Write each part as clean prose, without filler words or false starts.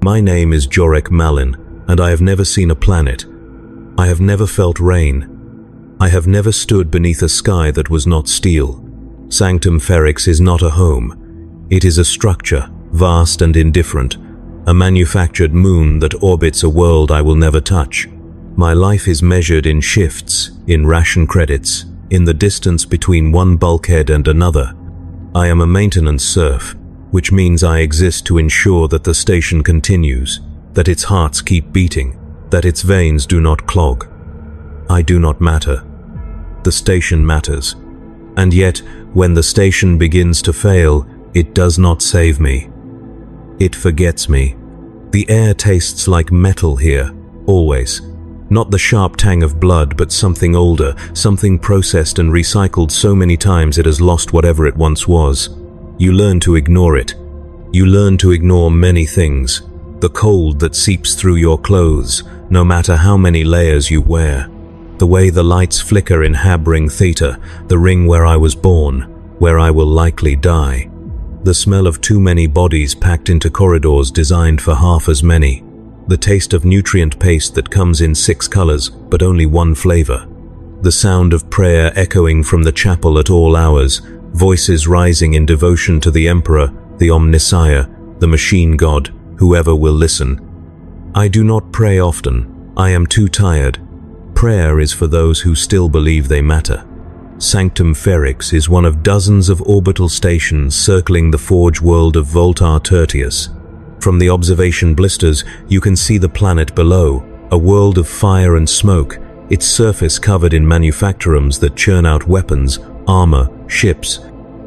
My name is Jorek Malin, and I have never seen a planet. I have never felt rain. I have never stood beneath a sky that was not steel. Sanctum Ferrix is not a home. It is a structure, vast and indifferent, a manufactured moon that orbits a world I will never touch. My life is measured in shifts, in ration credits, in the distance between one bulkhead and another. I am a maintenance serf, which means I exist to ensure that the station continues, that its hearts keep beating, that its veins do not clog. I do not matter. The station matters. And yet, when the station begins to fail, it does not save me. It forgets me. The air tastes like metal here, always. Not the sharp tang of blood, but something older, something processed and recycled so many times it has lost whatever it once was. You learn to ignore it. You learn to ignore many things. The cold that seeps through your clothes, no matter how many layers you wear. The way the lights flicker in Hab Ring Theta, the ring where I was born, where I will likely die. The smell of too many bodies packed into corridors designed for half as many. The taste of nutrient paste that comes in 6 colors, but only 1 flavor. The sound of prayer echoing from the chapel at all hours, voices rising in devotion to the Emperor, the Omnissiah, the Machine God, whoever will listen. I do not pray often. I am too tired. Prayer is for those who still believe they matter. Sanctum Ferrix is one of dozens of orbital stations circling the forge world of Voltar Tertius. From the observation blisters, you can see the planet below, a world of fire and smoke, its surface covered in manufactorums that churn out weapons, armor, ships,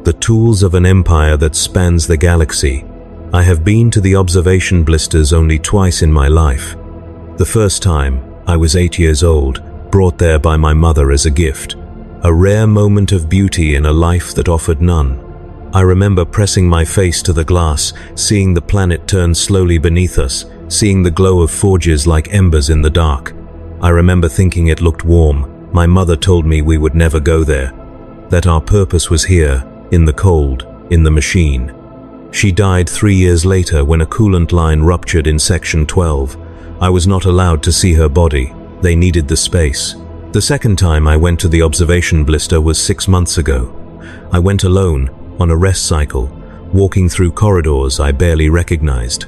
the tools of an empire that spans the galaxy. I have been to the observation blisters only twice in my life. The first time, I was 8 years old, brought there by my mother as a gift. A rare moment of beauty in a life that offered none. I remember pressing my face to the glass, seeing the planet turn slowly beneath us, seeing the glow of forges like embers in the dark. I remember thinking it looked warm. My mother told me we would never go there, that our purpose was here, in the cold, in the machine. She died 3 years later when a coolant line ruptured in Section 12. I was not allowed to see her body. They needed the space. The second time I went to the observation blister was 6 months ago. I went alone, on a rest cycle, walking through corridors I barely recognized.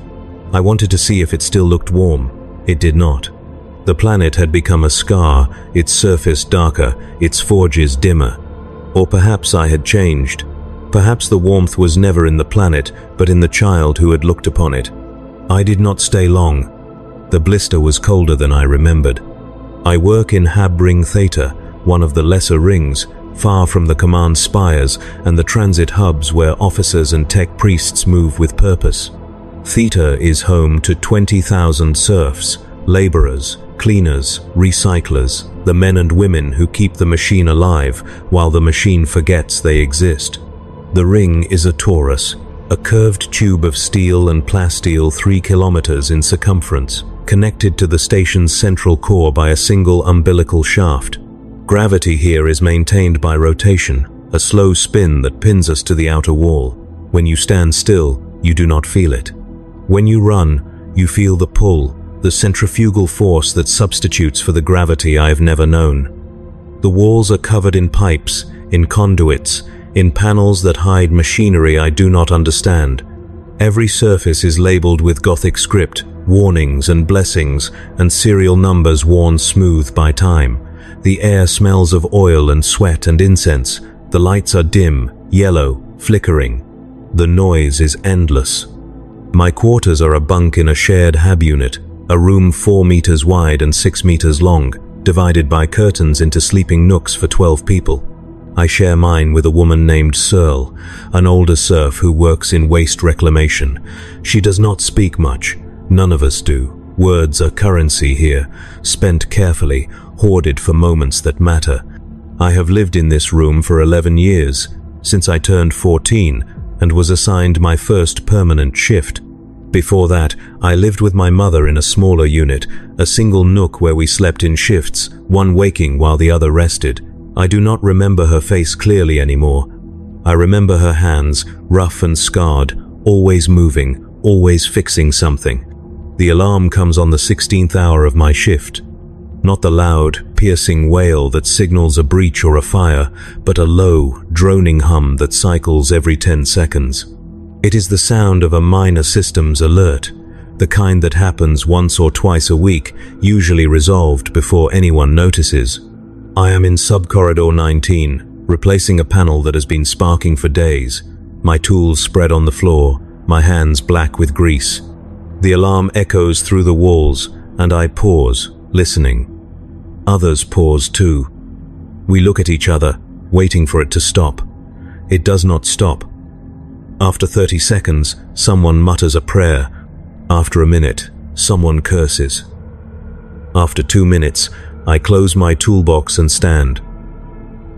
I wanted to see if it still looked warm. It did not. The planet had become a scar, its surface darker, its forges dimmer. Or perhaps I had changed. Perhaps the warmth was never in the planet, but in the child who had looked upon it. I did not stay long. The blister was colder than I remembered. I work in Hab Ring Theta, one of the lesser rings, far from the command spires and the transit hubs where officers and tech priests move with purpose. Theta is home to 20,000 serfs, laborers, cleaners, recyclers, the men and women who keep the machine alive while the machine forgets they exist. The ring is a torus, a curved tube of steel and plasteel 3 kilometers in circumference, connected to the station's central core by a single umbilical shaft. Gravity here is maintained by rotation, a slow spin that pins us to the outer wall. When you stand still, you do not feel it. When you run, you feel the pull, the centrifugal force that substitutes for the gravity I have never known. The walls are covered in pipes, in conduits, in panels that hide machinery I do not understand. Every surface is labeled with Gothic script, warnings and blessings, and serial numbers worn smooth by time. The air smells of oil and sweat and incense. The lights are dim, yellow, flickering. The noise is endless. My quarters are a bunk in a shared hab unit, a room 4 meters wide and 6 meters long, divided by curtains into sleeping nooks for 12 people. I share mine with a woman named Searle, an older serf who works in waste reclamation. She does not speak much. None of us do. Words are currency here, spent carefully, hoarded for moments that matter. I have lived in this room for 11 years, since I turned 14 and was assigned my first permanent shift. Before that, I lived with my mother in a smaller unit, a single nook where we slept in shifts, one waking while the other rested. I do not remember her face clearly anymore. I remember her hands, rough and scarred, always moving, always fixing something. The alarm comes on the 16th hour of my shift. Not the loud, piercing wail that signals a breach or a fire, but a low, droning hum that cycles every 10 seconds. It is the sound of a minor systems alert, the kind that happens once or twice a week, usually resolved before anyone notices. I am in Subcorridor 19, replacing a panel that has been sparking for days, my tools spread on the floor, my hands black with grease. The alarm echoes through the walls, and I pause, listening. Others pause too. We look at each other, waiting for it to stop. It does not stop. After 30 seconds, someone mutters a prayer. After a minute, someone curses. After 2 minutes, I close my toolbox and stand.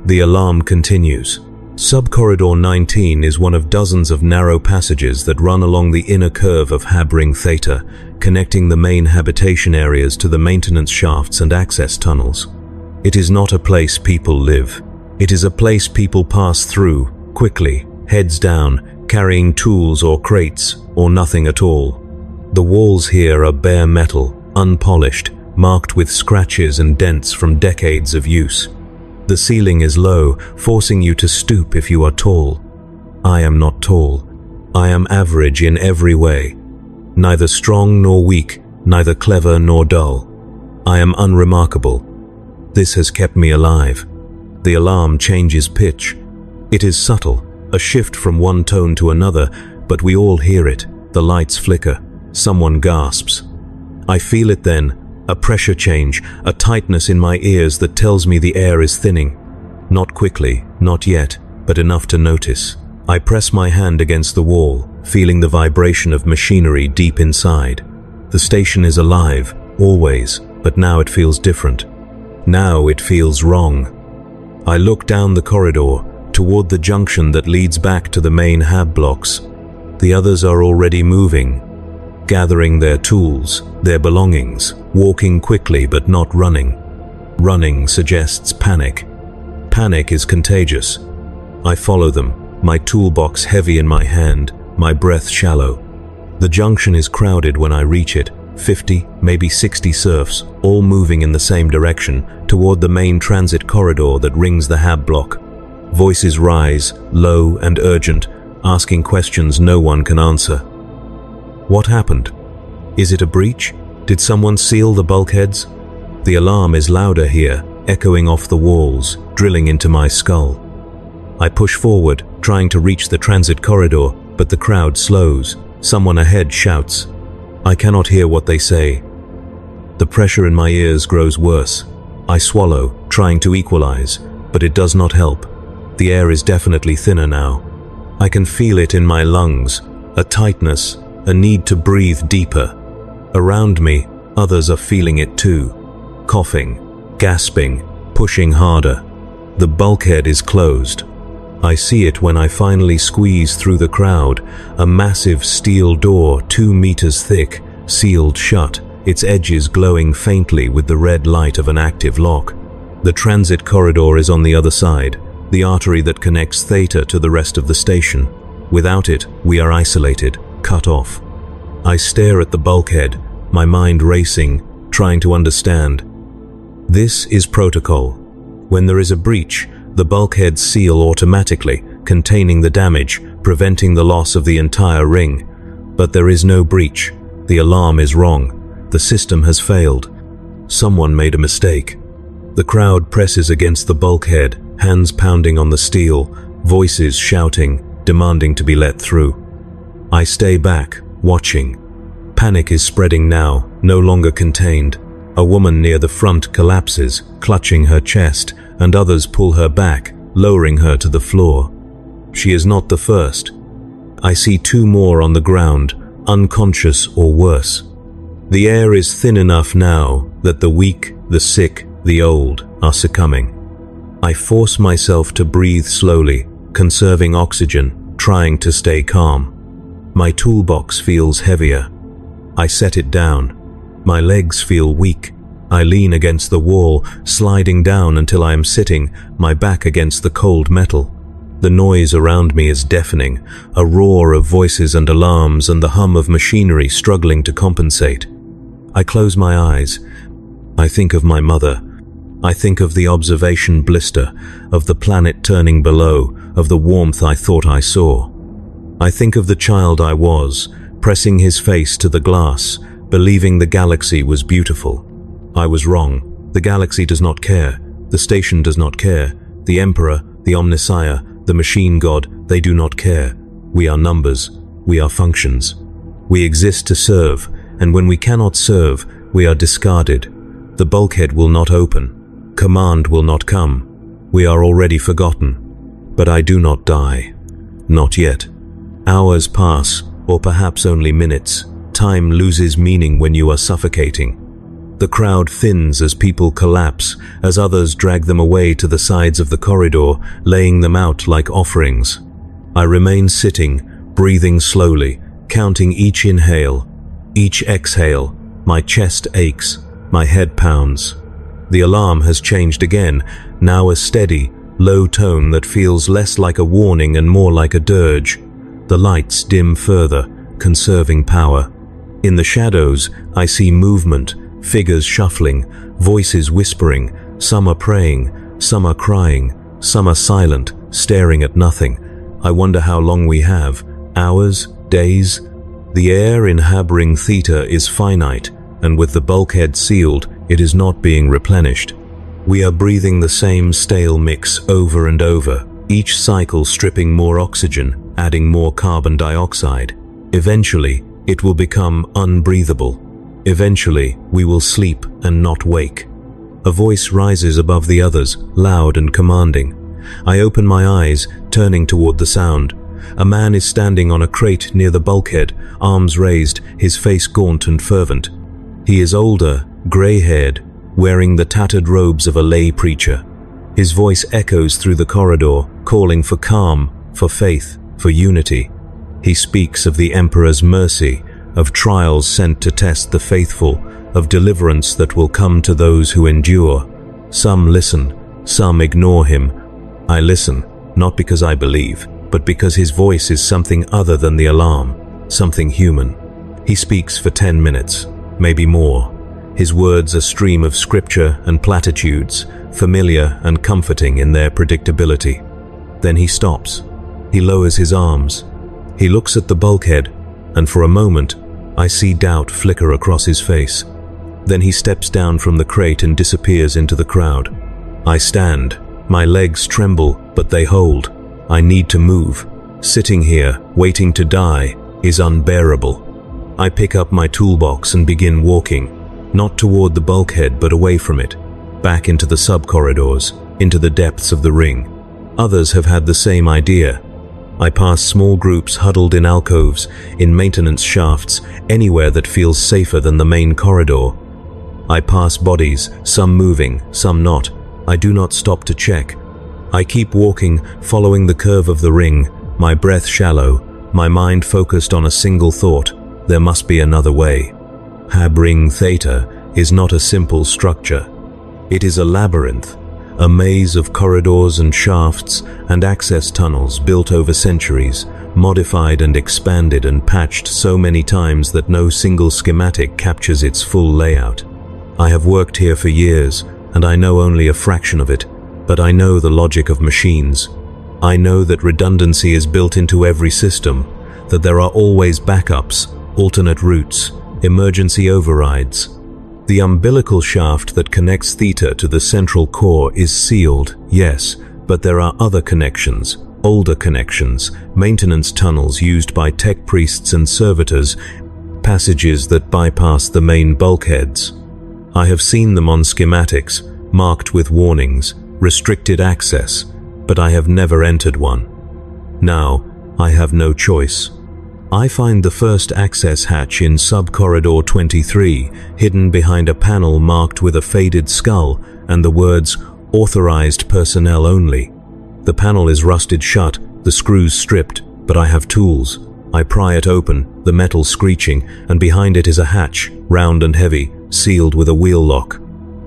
The alarm continues. Subcorridor 19 is one of dozens of narrow passages that run along the inner curve of Habring Theta, connecting the main habitation areas to the maintenance shafts and access tunnels. It is not a place people live. It is a place people pass through, quickly, heads down, carrying tools or crates, or nothing at all. The walls here are bare metal, unpolished, marked with scratches and dents from decades of use. The ceiling is low, forcing you to stoop if you are tall. I am not tall. I am average in every way. Neither strong nor weak, neither clever nor dull. I am unremarkable. This has kept me alive. The alarm changes pitch. It is subtle, a shift from one tone to another, but we all hear it. The lights flicker. Someone gasps. I feel it then. A pressure change, a tightness in my ears that tells me the air is thinning. Not quickly, not yet, but enough to notice. I press my hand against the wall, feeling the vibration of machinery deep inside. The station is alive, always, but now it feels different. Now it feels wrong. I look down the corridor, toward the junction that leads back to the main hab blocks. The others are already moving, gathering their tools, their belongings, walking quickly but not running. Running suggests panic. Panic is contagious. I follow them, my toolbox heavy in my hand, my breath shallow. The junction is crowded when I reach it, 50, maybe 60 serfs, all moving in the same direction, toward the main transit corridor that rings the hab block. Voices rise, low and urgent, asking questions no one can answer. What happened? Is it a breach? Did someone seal the bulkheads? The alarm is louder here, echoing off the walls, drilling into my skull. I push forward, trying to reach the transit corridor, but the crowd slows. Someone ahead shouts. I cannot hear what they say. The pressure in my ears grows worse. I swallow, trying to equalize, but it does not help. The air is definitely thinner now. I can feel it in my lungs, a tightness, a need to breathe deeper. Around me, others are feeling it too. Coughing, gasping, pushing harder. The bulkhead is closed. I see it when I finally squeeze through the crowd, a massive steel door 2 meters thick, sealed shut, its edges glowing faintly with the red light of an active lock. The transit corridor is on the other side, the artery that connects Theta to the rest of the station. Without it, we are isolated, cut off. I stare at the bulkhead, my mind racing, trying to understand. This is protocol. When there is a breach, the bulkheads seal automatically, containing the damage, preventing the loss of the entire ring. But there is no breach. The alarm is wrong. The system has failed. Someone made a mistake. The crowd presses against the bulkhead, hands pounding on the steel, voices shouting, demanding to be let through. I stay back, watching. Panic is spreading now, no longer contained. A woman near the front collapses, clutching her chest, and others pull her back, lowering her to the floor. She is not the first. I see 2 more on the ground, unconscious or worse. The air is thin enough now that the weak, the sick, the old are succumbing. I force myself to breathe slowly, conserving oxygen, trying to stay calm. My toolbox feels heavier. I set it down. My legs feel weak. I lean against the wall, sliding down until I am sitting, my back against the cold metal. The noise around me is deafening, a roar of voices and alarms and the hum of machinery struggling to compensate. I close my eyes. I think of my mother. I think of the observation blister, of the planet turning below, of the warmth I thought I saw. I think of the child I was, pressing his face to the glass, believing the galaxy was beautiful. I was wrong. The galaxy does not care. The station does not care. The Emperor, the Omnissiah, the machine god, they do not care. We are numbers. We are functions. We exist to serve, and when we cannot serve, we are discarded. The bulkhead will not open. Command will not come. We are already forgotten. But I do not die. Not yet. Hours pass, or perhaps only minutes. Time loses meaning when you are suffocating. The crowd thins as people collapse, as others drag them away to the sides of the corridor, laying them out like offerings. I remain sitting, breathing slowly, counting each inhale, each exhale. My chest aches, my head pounds. The alarm has changed again, now a steady, low tone that feels less like a warning and more like a dirge. The lights dim further, conserving power. In the shadows, I see movement, figures shuffling, voices whispering. Some are praying, some are crying, some are silent, staring at nothing. I wonder how long we have. Hours? Days? The air in Habring Theta is finite, and with the bulkhead sealed, it is not being replenished. We are breathing the same stale mix over and over, each cycle stripping more oxygen, adding more carbon dioxide. Eventually, it will become unbreathable. Eventually, we will sleep and not wake. A voice rises above the others, loud and commanding. I open my eyes, turning toward the sound. A man is standing on a crate near the bulkhead, arms raised, his face gaunt and fervent. He is older, grey-haired, wearing the tattered robes of a lay preacher. His voice echoes through the corridor, calling for calm, for faith, for unity. He speaks of the Emperor's mercy, of trials sent to test the faithful, of deliverance that will come to those who endure. Some listen, some ignore him. I listen, not because I believe, but because his voice is something other than the alarm, something human. He speaks for 10 minutes, maybe more. His words a stream of scripture and platitudes, familiar and comforting in their predictability. Then he stops. He lowers his arms. He looks at the bulkhead, and for a moment, I see doubt flicker across his face. Then he steps down from the crate and disappears into the crowd. I stand. My legs tremble, but they hold. I need to move. Sitting here, waiting to die, is unbearable. I pick up my toolbox and begin walking, not toward the bulkhead but away from it, back into the sub-corridors, into the depths of the ring. Others have had the same idea. I pass small groups huddled in alcoves, in maintenance shafts, anywhere that feels safer than the main corridor. I pass bodies, some moving, some not. I do not stop to check. I keep walking, following the curve of the ring, my breath shallow, my mind focused on a single thought. There must be another way. Habring Theta is not a simple structure. It is a labyrinth, a maze of corridors and shafts and access tunnels built over centuries, modified and expanded and patched so many times that no single schematic captures its full layout. I have worked here for years, and I know only a fraction of it, but I know the logic of machines. I know that redundancy is built into every system, that there are always backups, alternate routes, emergency overrides. The umbilical shaft that connects Theta to the central core is sealed, yes, but there are other connections, older connections, maintenance tunnels used by tech priests and servitors, passages that bypass the main bulkheads. I have seen them on schematics, marked with warnings, restricted access, but I have never entered one. Now, I have no choice. I find the first access hatch in sub-corridor 23, hidden behind a panel marked with a faded skull and the words, "Authorized personnel only." The panel is rusted shut, the screws stripped, but I have tools. I pry it open, the metal screeching, and behind it is a hatch, round and heavy, sealed with a wheel lock.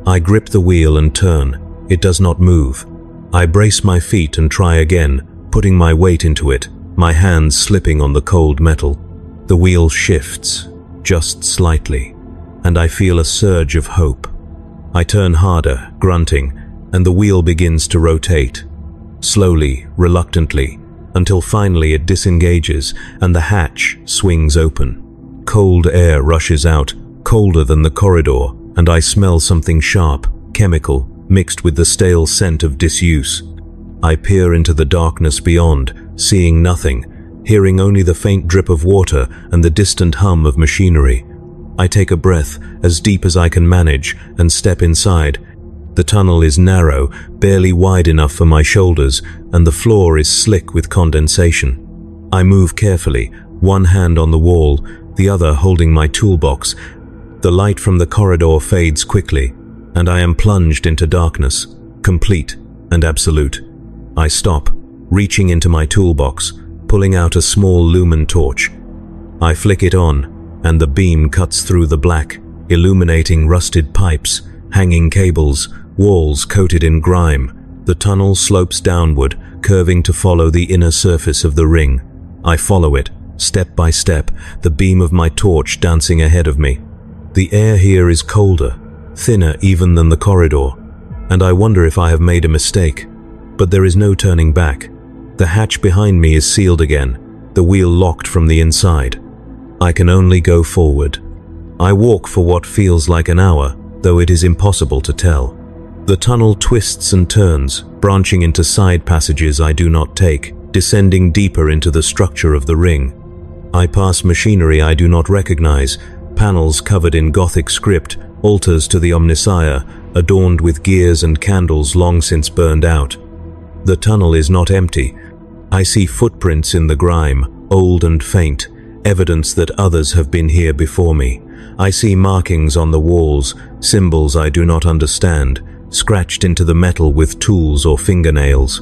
I grip the wheel and turn. It does not move. I brace my feet and try again, putting my weight into it, my hands slipping on the cold metal. The wheel shifts, just slightly. and I feel a surge of hope. I turn harder, grunting, and the wheel begins to rotate. Slowly, reluctantly, until finally it disengages and the hatch swings open. Cold air rushes out, colder than the corridor, and I smell something sharp, chemical, mixed with the stale scent of disuse. I peer into the darkness beyond, seeing nothing, hearing only the faint drip of water and the distant hum of machinery. I take a breath, as deep as I can manage, and step inside. The tunnel is narrow, barely wide enough for my shoulders, and the floor is slick with condensation. I move carefully, one hand on the wall, the other holding my toolbox. The light from the corridor fades quickly, and I am plunged into darkness, complete and absolute. I stop, reaching into my toolbox, pulling out a small lumen torch. I flick it on, and the beam cuts through the black, illuminating rusted pipes, hanging cables, walls coated in grime. The tunnel slopes downward, curving to follow the inner surface of the ring. I follow it, step by step, the beam of my torch dancing ahead of me. The air here is colder, thinner even than the corridor, and I wonder if I have made a mistake. But there is no turning back. The hatch behind me is sealed again, the wheel locked from the inside. I can only go forward. I walk for what feels like an hour, though it is impossible to tell. The tunnel twists and turns, branching into side passages I do not take, descending deeper into the structure of the ring. I pass machinery I do not recognize, panels covered in Gothic script, altars to the Omnissiah, adorned with gears and candles long since burned out. The tunnel is not empty. I see footprints in the grime, old and faint, evidence that others have been here before me. I see markings on the walls, symbols I do not understand, scratched into the metal with tools or fingernails.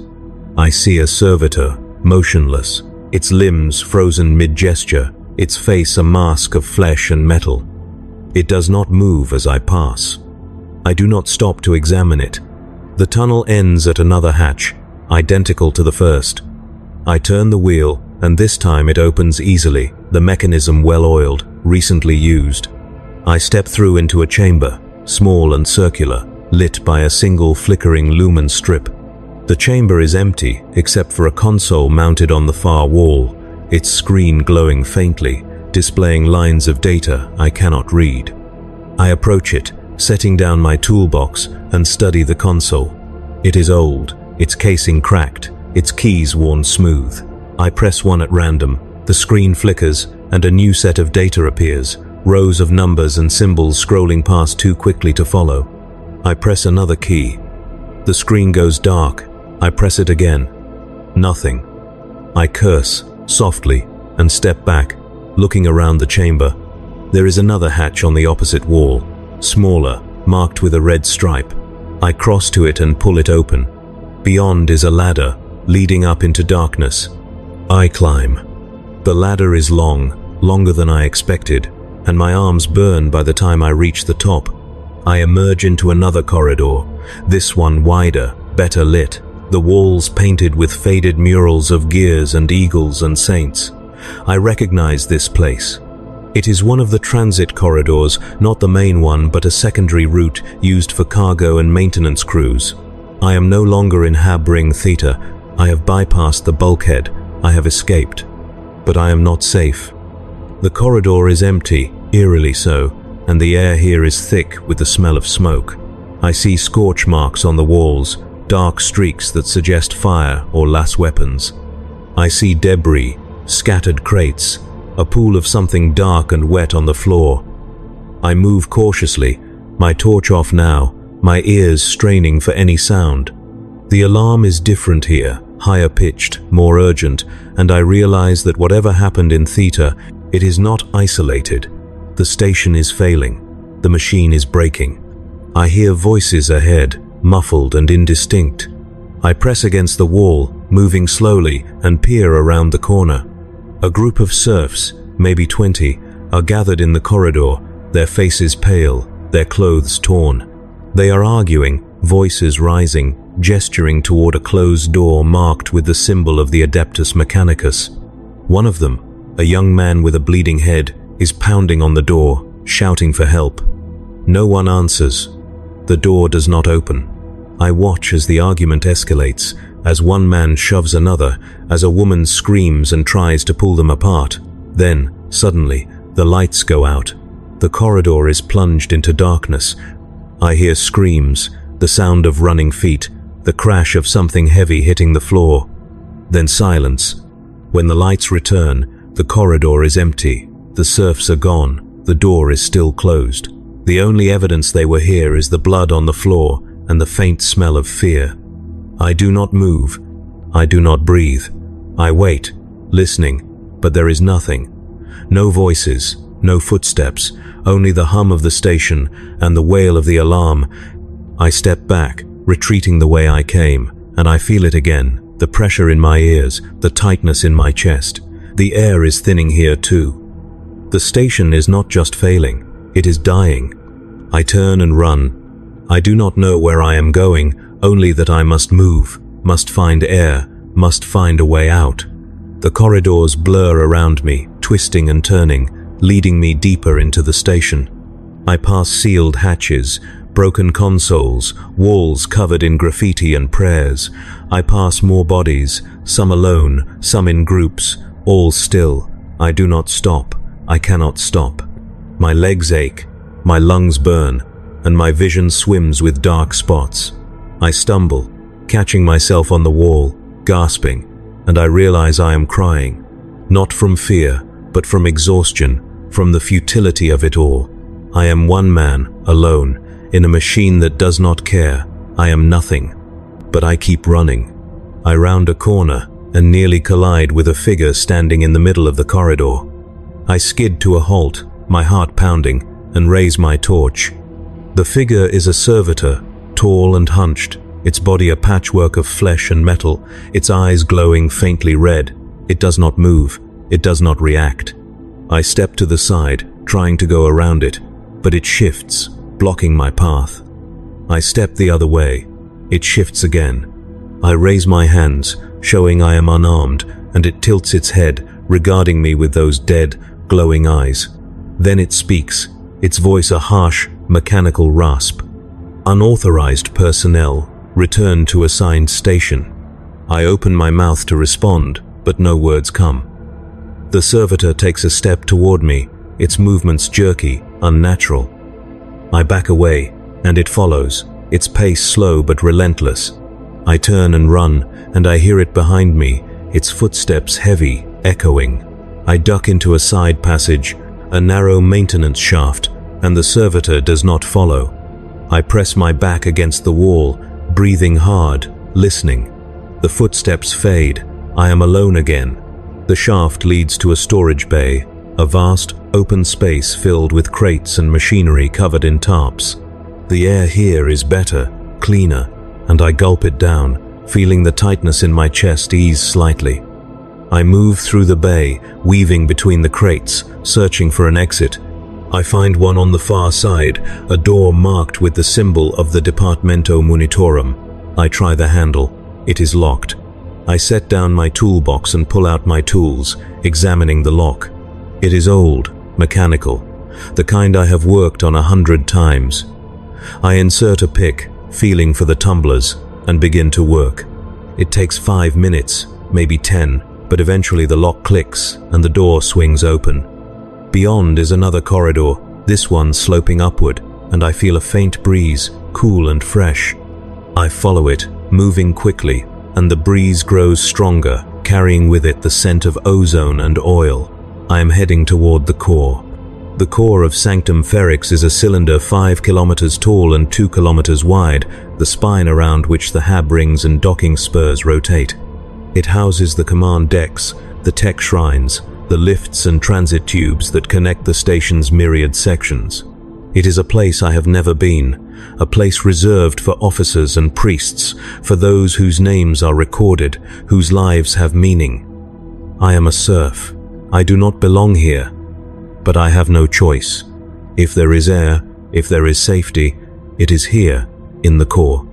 I see a servitor, motionless, its limbs frozen mid-gesture, its face a mask of flesh and metal. It does not move as I pass. I do not stop to examine it. The tunnel ends at another hatch, identical to the first. I turn the wheel, and this time it opens easily, the mechanism well-oiled, recently used. I step through into a chamber, small and circular, lit by a single flickering lumen strip. The chamber is empty, except for a console mounted on the far wall, its screen glowing faintly, displaying lines of data I cannot read. I approach it, setting down my toolbox, and study the console. It is old, its casing cracked, its keys worn smooth. I press one at random, the screen flickers, and a new set of data appears, rows of numbers and symbols scrolling past too quickly to follow. I press another key. The screen goes dark. I press it again. Nothing. I curse, softly, and step back, looking around the chamber. There is another hatch on the opposite wall, smaller, marked with a red stripe. I cross to it and pull it open. Beyond is a ladder, leading up into darkness. I climb. The ladder is long, longer than I expected, and my arms burn by the time I reach the top. I emerge into another corridor, this one wider, better lit, the walls painted with faded murals of gears and eagles and saints. I recognize this place. It is one of the transit corridors, not the main one, but a secondary route used for cargo and maintenance crews. I am no longer in Hab Ring Theta. I have bypassed the bulkhead. I have escaped. But I am not safe. The corridor is empty, eerily so, and the air here is thick with the smell of smoke. I see scorch marks on the walls, dark streaks that suggest fire or las weapons. I see debris, scattered crates, a pool of something dark and wet on the floor. I move cautiously, my torch off now, my ears straining for any sound. The alarm is different here, higher pitched, more urgent, and I realize that whatever happened in Theta, it is not isolated. The station is failing. The machine is breaking. I hear voices ahead, muffled and indistinct. I press against the wall, moving slowly, and peer around the corner. A group of serfs, maybe 20, are gathered in the corridor, their faces pale, their clothes torn. They are arguing, voices rising, gesturing toward a closed door marked with the symbol of the Adeptus Mechanicus. One of them, a young man with a bleeding head, is pounding on the door, shouting for help. No one answers. The door does not open. I watch as the argument escalates, as one man shoves another, as a woman screams and tries to pull them apart. Then, suddenly, the lights go out. The corridor is plunged into darkness. I hear screams, the sound of running feet, the crash of something heavy hitting the floor. Then silence. When the lights return, the corridor is empty. The serfs are gone. The door is still closed. The only evidence they were here is the blood on the floor and the faint smell of fear. I do not move. I do not breathe. I wait, listening, but there is nothing. No voices, no footsteps, only the hum of the station and the wail of the alarm. I step back, retreating the way I came, and I feel it again, the pressure in my ears, the tightness in my chest. The air is thinning here too. The station is not just failing, it is dying. I turn and run. I do not know where I am going, only that I must move, must find air, must find a way out. The corridors blur around me, twisting and turning, leading me deeper into the station. I pass sealed hatches, broken consoles, walls covered in graffiti and prayers. I pass more bodies, some alone, some in groups, all still. I do not stop. I cannot stop. My legs ache, my lungs burn, and my vision swims with dark spots. I stumble, catching myself on the wall, gasping, and I realize I am crying, not from fear, but from exhaustion, from the futility of it all. I am one man, alone, in a machine that does not care. I am nothing, but I keep running. I round a corner and nearly collide with a figure standing in the middle of the corridor. I skid to a halt, my heart pounding, and raise my torch. The figure is a servitor, tall and hunched, its body a patchwork of flesh and metal, its eyes glowing faintly red. It does not move, it does not react. I step to the side, trying to go around it, but it shifts, blocking my path. I step the other way. It shifts again. I raise my hands, showing I am unarmed, and it tilts its head, regarding me with those dead, glowing eyes. Then it speaks, its voice a harsh, mechanical rasp. Unauthorized personnel, return to assigned station. I open my mouth to respond, but no words come. The servitor takes a step toward me, its movements jerky, unnatural. I back away, and it follows, its pace slow but relentless. I turn and run, and I hear it behind me, its footsteps heavy, echoing. I duck into a side passage, a narrow maintenance shaft, and the servitor does not follow. I press my back against the wall, breathing hard, listening. The footsteps fade. I am alone again. The shaft leads to a storage bay, a vast, open space filled with crates and machinery covered in tarps. The air here is better, cleaner, and I gulp it down, feeling the tightness in my chest ease slightly. I move through the bay, weaving between the crates, searching for an exit. I find one on the far side, a door marked with the symbol of the Departamento Monitorum. I try the handle. It is locked. I set down my toolbox and pull out my tools, examining the lock. It is old, mechanical, the kind I have worked on 100 times. I insert a pick, feeling for the tumblers, and begin to work. It takes 5 minutes, maybe 10, but eventually the lock clicks and the door swings open. Beyond is another corridor, this one sloping upward, and I feel a faint breeze, cool and fresh. I follow it, moving quickly, and the breeze grows stronger, carrying with it the scent of ozone and oil. I am heading toward the core. The core of Sanctum Ferrix is a cylinder 5 kilometers tall and 2 kilometers wide, the spine around which the hab rings and docking spurs rotate. It houses the command decks, the tech shrines, the lifts and transit tubes that connect the station's myriad sections. It is a place I have never been, a place reserved for officers and priests, for those whose names are recorded, whose lives have meaning. I am a serf. I do not belong here, but I have no choice. If there is air, if there is safety, it is here, in the core.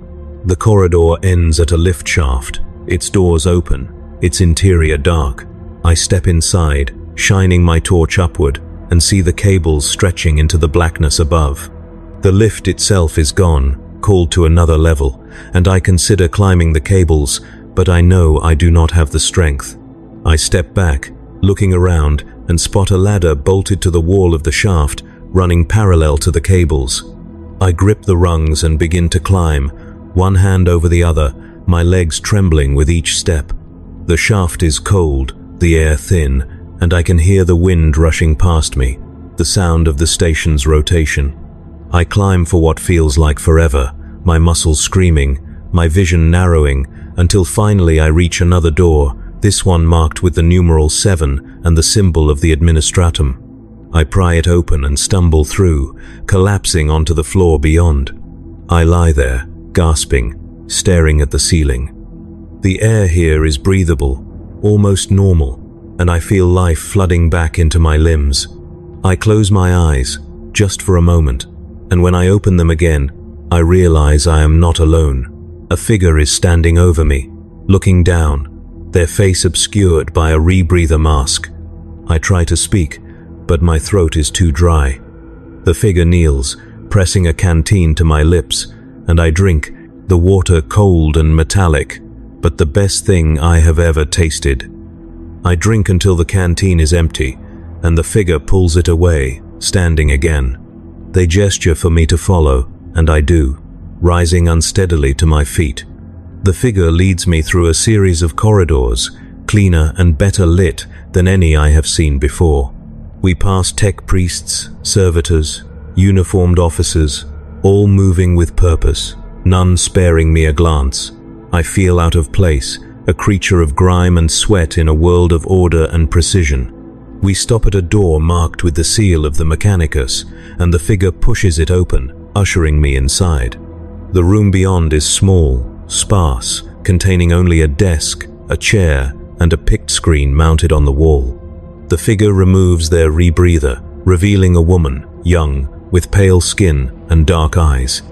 The corridor ends at a lift shaft, its doors open, its interior dark. I step inside, shining my torch upward, and see the cables stretching into the blackness above. The lift itself is gone, called to another level, and I consider climbing the cables, but I know I do not have the strength. I step back, looking around, and spot a ladder bolted to the wall of the shaft, running parallel to the cables. I grip the rungs and begin to climb, one hand over the other, my legs trembling with each step. The shaft is cold, the air thin, and I can hear the wind rushing past me, the sound of the station's rotation. I climb for what feels like forever, my muscles screaming, my vision narrowing, until finally I reach another door, this one marked with the numeral 7 and the symbol of the administratum. I pry it open and stumble through, collapsing onto the floor beyond. I lie there, gasping, staring at the ceiling. The air here is breathable, almost normal, and I feel life flooding back into my limbs. I close my eyes, just for a moment, and when I open them again, I realize I am not alone. A figure is standing over me, looking down, their face obscured by a rebreather mask. I try to speak, but my throat is too dry. The figure kneels, pressing a canteen to my lips, and I drink, the water cold and metallic, but the best thing I have ever tasted. I drink until the canteen is empty, and the figure pulls it away, standing again. They gesture for me to follow, and I do, rising unsteadily to my feet. The figure leads me through a series of corridors, cleaner and better lit than any I have seen before. We pass tech priests, servitors, uniformed officers, all moving with purpose, none sparing me a glance. I feel out of place, a creature of grime and sweat in a world of order and precision. We stop at a door marked with the seal of the Mechanicus, and the figure pushes it open, ushering me inside. The room beyond is small, sparse, containing only a desk, a chair, and a pict screen mounted on the wall. The figure removes their rebreather, revealing a woman, young, with pale skin and dark eyes.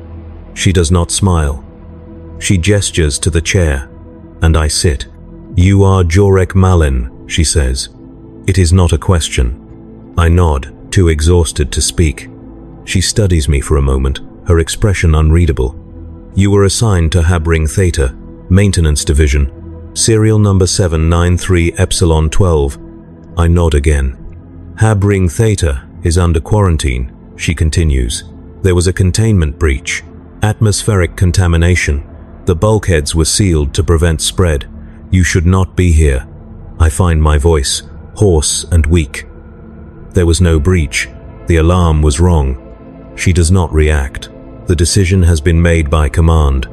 She does not smile. She gestures to the chair, and I sit. "You are Jorek Malin," she says. It is not a question. I nod, too exhausted to speak. She studies me for a moment, her expression unreadable. "You were assigned to Habring Theta, Maintenance Division, serial number 793 Epsilon 12. I nod again. "Habring Theta is under quarantine," she continues. "There was a containment breach, atmospheric contamination. The bulkheads were sealed to prevent spread. You should not be here." I find my voice, hoarse and weak. There was no breach. The alarm was wrong. She does not react. The decision has been made by command.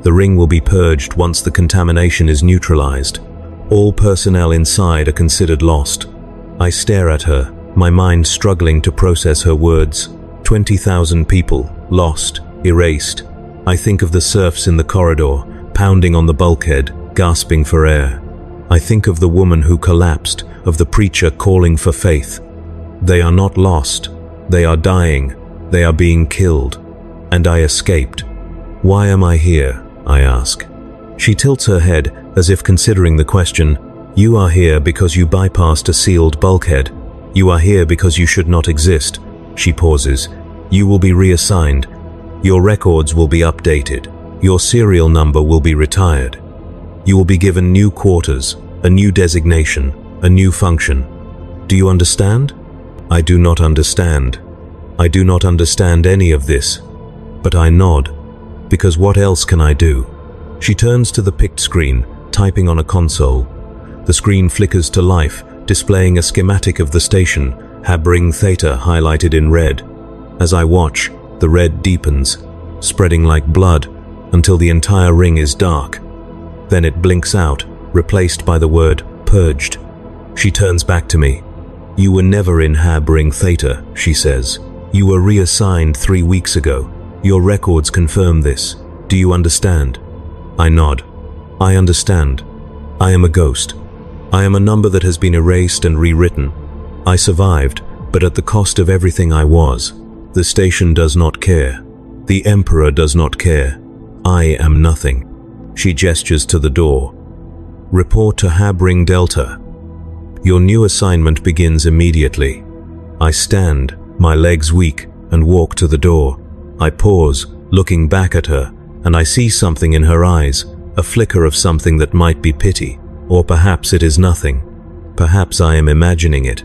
The ring will be purged once the contamination is neutralized. All personnel inside are considered lost. I stare at her, my mind struggling to process her words. 20,000 people, lost, erased. I think of the serfs in the corridor, pounding on the bulkhead, gasping for air. I think of the woman who collapsed, of the preacher calling for faith. They are not lost. They are dying. They are being killed. And I escaped. "Why am I here?" I ask. She tilts her head, as if considering the question. "You are here because you bypassed a sealed bulkhead. You are here because you should not exist." She pauses. "You will be reassigned. Your records will be updated. Your serial number will be retired. You will be given new quarters, a new designation, a new function. Do you understand?" I do not understand. I do not understand any of this. But I nod, because what else can I do? She turns to the pict screen, typing on a console. The screen flickers to life, displaying a schematic of the station, Habring Theta highlighted in red. As I watch, the red deepens, spreading like blood, until the entire ring is dark. Then it blinks out, replaced by the word purged. She turns back to me. "You were never in Habring Theta," she says. "You were reassigned 3 weeks ago. Your records confirm this. Do you understand?" I nod. "I understand. I am a ghost. I am a number that has been erased and rewritten. I survived, but at the cost of everything I was. The station does not care. The Emperor does not care. I am nothing." She gestures to the door. "Report to Habring Delta. Your new assignment begins immediately." I stand, my legs weak, and walk to the door. I pause, looking back at her, and I see something in her eyes, a flicker of something that might be pity, or perhaps it is nothing. Perhaps I am imagining it.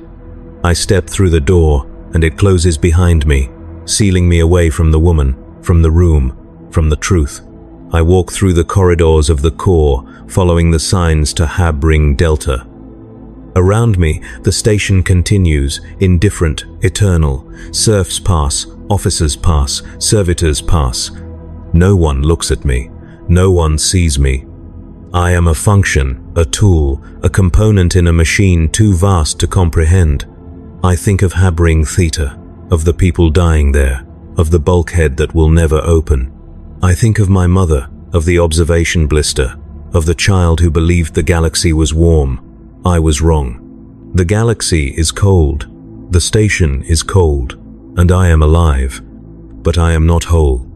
I step through the door, and it closes behind me, sealing me away from the woman, from the room, from the truth. I walk through the corridors of the core, following the signs to Habring Delta. Around me, the station continues, indifferent, eternal. Serfs pass, officers pass, servitors pass. No one looks at me. No one sees me. I am a function, a tool, a component in a machine too vast to comprehend. I think of Habring Theta, of the people dying there, of the bulkhead that will never open. I think of my mother, of the observation blister, of the child who believed the galaxy was warm. I was wrong. The galaxy is cold. The station is cold. And I am alive. But I am not whole.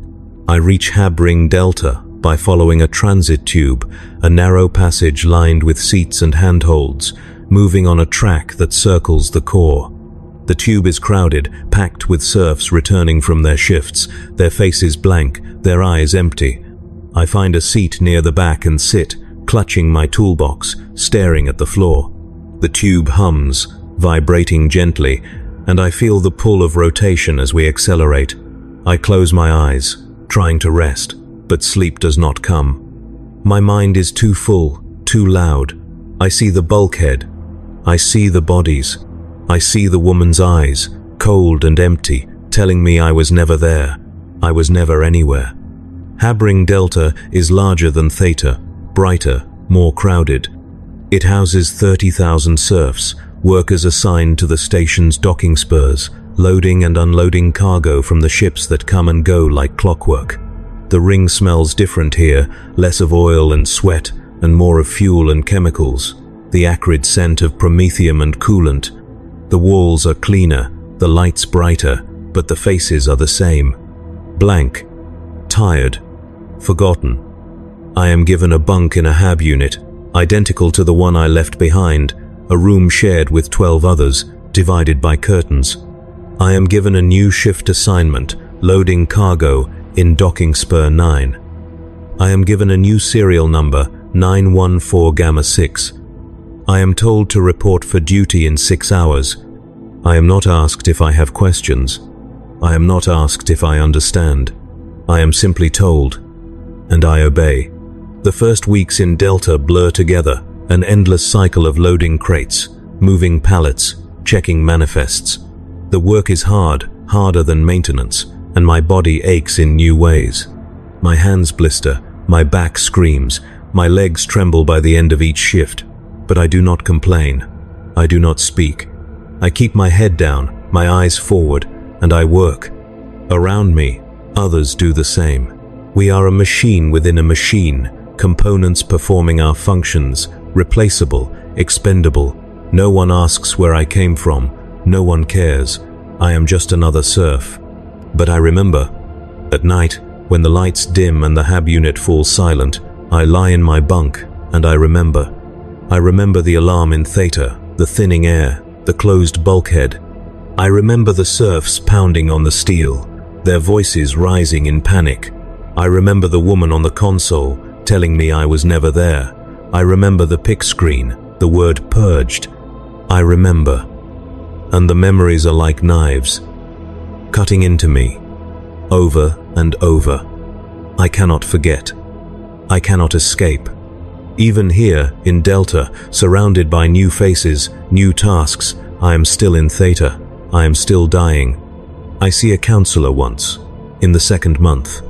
I reach Habring Delta by following a transit tube, a narrow passage lined with seats and handholds, moving on a track that circles the core. The tube is crowded, packed with serfs returning from their shifts, their faces blank, their eyes empty. I find a seat near the back and sit, clutching my toolbox, staring at the floor. The tube hums, vibrating gently, and I feel the pull of rotation as we accelerate. I close my eyes, trying to rest, but sleep does not come. My mind is too full, too loud. I see the bulkhead. I see the bodies. I see the woman's eyes, cold and empty, telling me I was never there. I was never anywhere. Habring Delta is larger than Theta, brighter, more crowded. It houses 30,000 serfs, workers assigned to the station's docking spurs, loading and unloading cargo from the ships that come and go like clockwork. The ring smells different here, less of oil and sweat, and more of fuel and chemicals, the acrid scent of promethium and coolant. The walls are cleaner, the lights brighter, but the faces are the same. Blank, tired, forgotten. I am given a bunk in a Hab unit, identical to the one I left behind, a room shared with 12 others, divided by curtains. I am given a new shift assignment, loading cargo in docking spur 9. I am given a new serial number, 914 Gamma 6. I am told to report for duty in 6 hours. I am not asked if I have questions. I am not asked if I understand. I am simply told, and I obey. The first weeks in Delta blur together, an endless cycle of loading crates, moving pallets, checking manifests. The work is hard, harder than maintenance, and my body aches in new ways. My hands blister, my back screams, my legs tremble by the end of each shift, but I do not complain. I do not speak. I keep my head down, my eyes forward, and I work. Around me, others do the same. We are a machine within a machine, components performing our functions, replaceable, expendable. No one asks where I came from. No one cares. I am just another serf. But I remember. At night, when the lights dim and the Hab unit falls silent, I lie in my bunk, and I remember. I remember the alarm in Theta, the thinning air, the closed bulkhead. I remember the serfs pounding on the steel, their voices rising in panic. I remember the woman on the console telling me I was never there. I remember the pick screen, the word purged. I remember. And the memories are like knives, cutting into me, over and over. I cannot forget. I cannot escape. Even here, in Delta, surrounded by new faces, new tasks, I am still in Theta. I am still dying. I see a counselor once, in the 2nd month.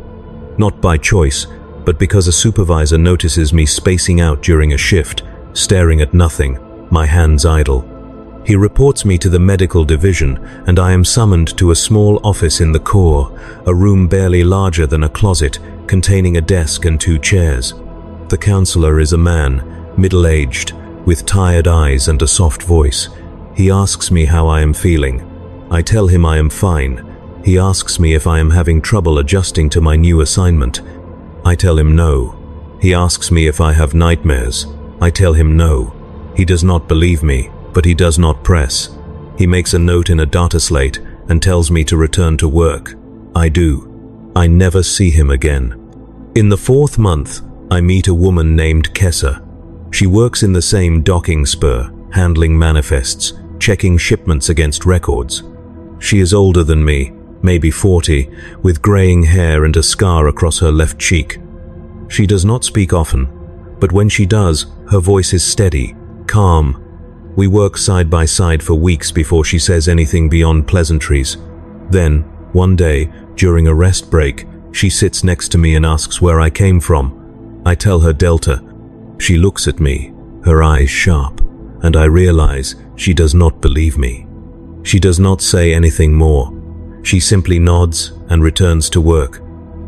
Not by choice, but because a supervisor notices me spacing out during a shift, staring at nothing, my hands idle. He reports me to the medical division, and I am summoned to a small office in the core, a room barely larger than a closet, containing a desk and 2 chairs. The counselor is a man, middle-aged, with tired eyes and a soft voice. He asks me how I am feeling. I tell him I am fine. He asks me if I am having trouble adjusting to my new assignment. I tell him no. He asks me if I have nightmares. I tell him no. He does not believe me, but he does not press. He makes a note in a data slate and tells me to return to work. I do. I never see him again. In the 4th month, I meet a woman named Kessa. She works in the same docking spur, handling manifests, checking shipments against records. She is older than me, maybe 40, with graying hair and a scar across her left cheek. She does not speak often, but when she does, her voice is steady, calm. We work side by side for weeks before she says anything beyond pleasantries. Then, one day, during a rest break, she sits next to me and asks where I came from. I tell her Delta. She looks at me, her eyes sharp, and I realize she does not believe me. She does not say anything more. She simply nods and returns to work.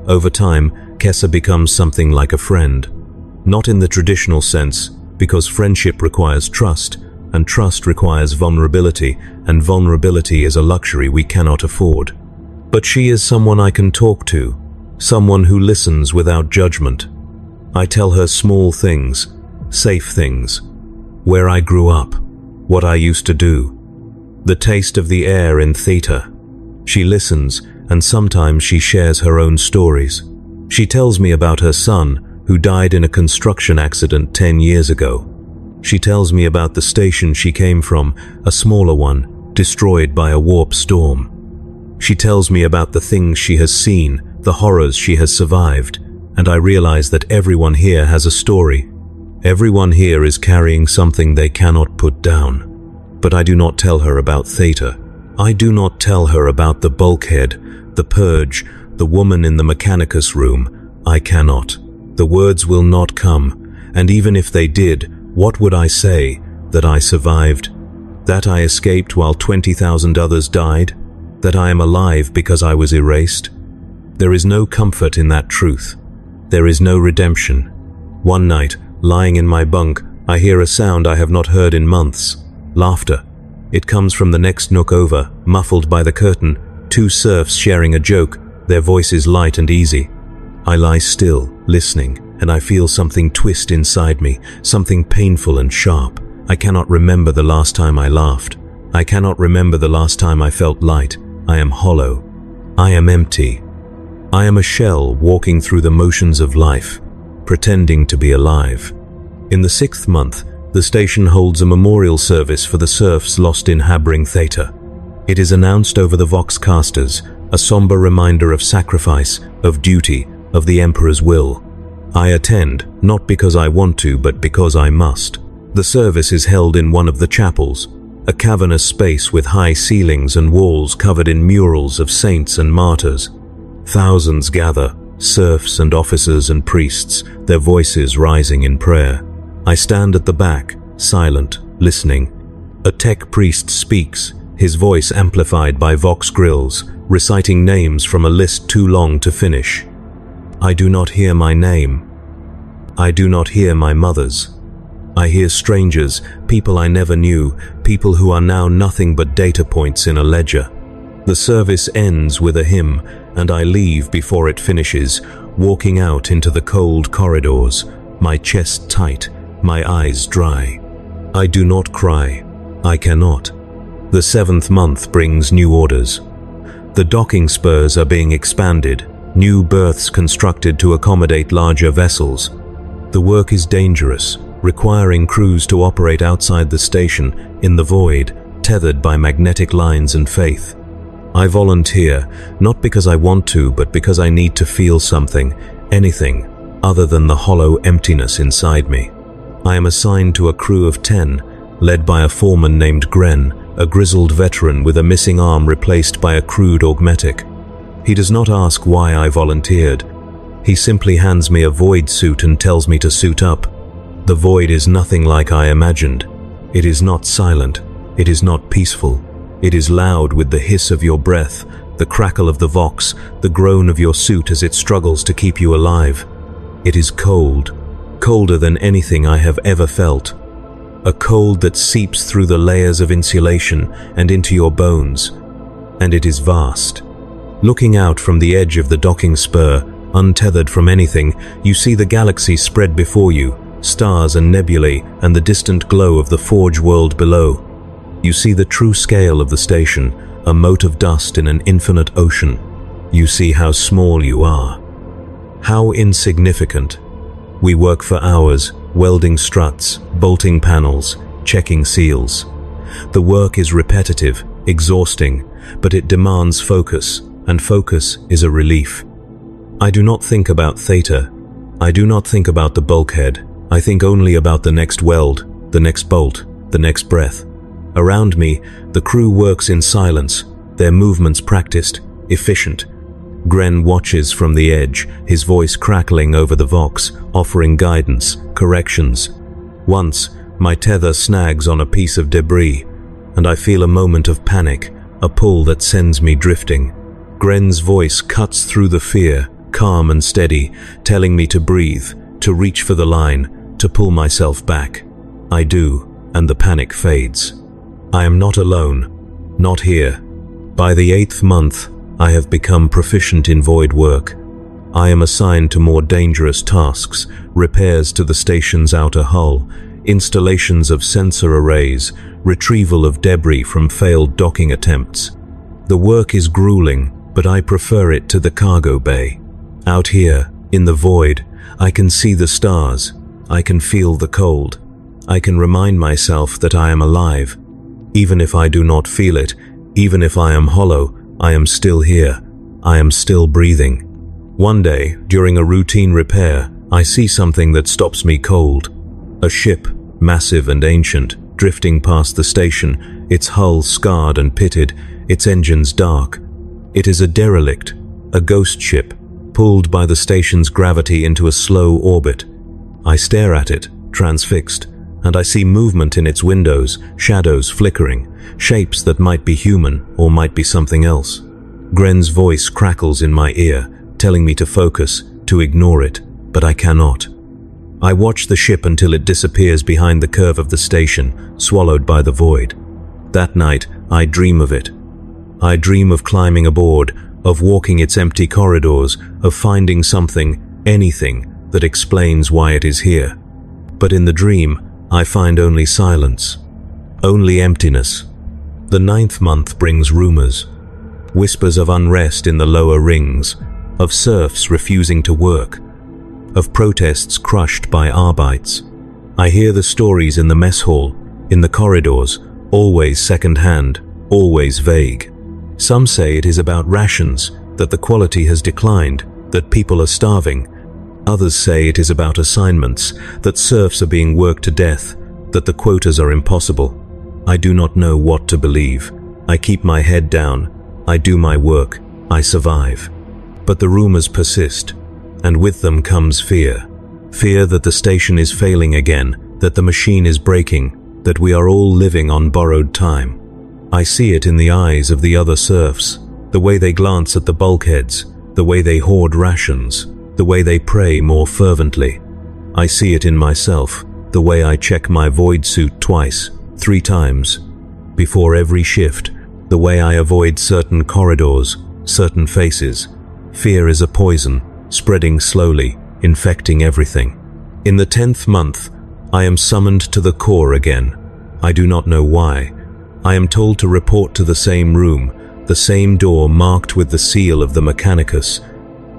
Over time, Kessa becomes something like a friend. Not in the traditional sense, because friendship requires trust, and trust requires vulnerability, and vulnerability is a luxury we cannot afford. But she is someone I can talk to, someone who listens without judgment. I tell her small things, safe things, where I grew up, what I used to do, the taste of the air in theater. She listens, and sometimes she shares her own stories. She tells me about her son, who died in a construction accident 10 years ago. She tells me about the station she came from, a smaller one, destroyed by a warp storm. She tells me about the things she has seen, the horrors she has survived, and I realize that everyone here has a story. Everyone here is carrying something they cannot put down. But I do not tell her about Theta. I do not tell her about the bulkhead, the purge, the woman in the Mechanicus room. I cannot. The words will not come, and even if they did, what would I say? That I survived? That I escaped while 20,000 others died? That I am alive because I was erased? There is no comfort in that truth. There is no redemption. One night, lying in my bunk, I hear a sound I have not heard in months. Laughter. It comes from the next nook over, muffled by the curtain, 2 serfs sharing a joke, their voices light and easy. I lie still, listening, and I feel something twist inside me, something painful and sharp. I cannot remember the last time I laughed. I cannot remember the last time I felt light. I am hollow. I am empty. I am a shell walking through the motions of life, pretending to be alive. In the 6th month, the station holds a memorial service for the serfs lost in Habring Theta. It is announced over the Vox casters, a somber reminder of sacrifice, of duty, of the Emperor's will. I attend, not because I want to, but because I must. The service is held in one of the chapels, a cavernous space with high ceilings and walls covered in murals of saints and martyrs. Thousands gather, serfs and officers and priests, their voices rising in prayer. I stand at the back, silent, listening. A tech priest speaks, his voice amplified by Vox grills, reciting names from a list too long to finish. I do not hear my name. I do not hear my mother's. I hear strangers, people I never knew, people who are now nothing but data points in a ledger. The service ends with a hymn, and I leave before it finishes, walking out into the cold corridors, my chest tight, my eyes dry. I do not cry. I cannot. The 7th month brings new orders. The docking spurs are being expanded, new berths constructed to accommodate larger vessels. The work is dangerous, requiring crews to operate outside the station, in the void, tethered by magnetic lines and faith. I volunteer, not because I want to, but because I need to feel something, anything, other than the hollow emptiness inside me. I am assigned to a crew of 10, led by a foreman named Gren, a grizzled veteran with a missing arm replaced by a crude augmetic. He does not ask why I volunteered. He simply hands me a void suit and tells me to suit up. The void is nothing like I imagined. It is not silent. It is not peaceful. It is loud with the hiss of your breath, the crackle of the Vox, the groan of your suit as it struggles to keep you alive. It is cold, colder than anything I have ever felt. A cold that seeps through the layers of insulation and into your bones. And it is vast. Looking out from the edge of the docking spur, untethered from anything, you see the galaxy spread before you, stars and nebulae, and the distant glow of the Forge world below. You see the true scale of the station, a mote of dust in an infinite ocean. you see how small you are. How insignificant. We work for hours, welding struts, bolting panels, checking seals. The work is repetitive, exhausting, but it demands focus, and focus is a relief. I do not think about theta. I do not think about the bulkhead. I think only about the next weld, the next bolt, the next breath. Around me, the crew works in silence, their movements practiced, efficient. Gren watches from the edge, his voice crackling over the vox, offering guidance, corrections. Once, my tether snags on a piece of debris, and I feel a moment of panic, a pull that sends me drifting. Gren's voice cuts through the fear, calm and steady, telling me to breathe, to reach for the line, to pull myself back. I do, and the panic fades. I am not alone, not here. By the 8th month, I have become proficient in void work. I am assigned to more dangerous tasks, repairs to the station's outer hull, installations of sensor arrays, retrieval of debris from failed docking attempts. The work is grueling, but I prefer it to the cargo bay. Out here, in the void, I can see the stars. I can feel the cold. I can remind myself that I am alive. Even if I do not feel it, even if I am hollow, I am still here. I am still breathing. One day, during a routine repair, I see something that stops me cold. A ship, massive and ancient, drifting past the station, its hull scarred and pitted, its engines dark. It is a derelict, a ghost ship, pulled by the station's gravity into a slow orbit. I stare at it, transfixed, and I see movement in its windows, shadows flickering, shapes that might be human or might be something else. Gren's voice crackles in my ear, telling me to focus, to ignore it, but I cannot. I watch the ship until it disappears behind the curve of the station, swallowed by the void. That night, I dream of it. I dream of climbing aboard, of walking its empty corridors, of finding something, anything, that explains why it is here. But in the dream, I find only silence, only emptiness. The 9th month brings rumors, whispers of unrest in the lower rings, of serfs refusing to work, of protests crushed by Arbeits. I hear the stories in the mess hall, in the corridors, always second-hand, always vague. Some say it is about rations, that the quality has declined, that people are starving. Others say it is about assignments, that serfs are being worked to death, that the quotas are impossible. I do not know what to believe. I keep my head down. I do my work. I survive. But the rumors persist, and with them comes fear. Fear that the station is failing again, that the machine is breaking, that we are all living on borrowed time. I see it in the eyes of the other serfs, the way they glance at the bulkheads, the way they hoard rations, the way they pray more fervently. I see it in myself, the way I check my void suit twice, 3 times, before every shift, the way I avoid certain corridors, certain faces. Fear is a poison, spreading slowly, infecting everything. In the 10th month, I am summoned to the core again. I do not know why. I am told to report to the same room, the same door marked with the seal of the Mechanicus.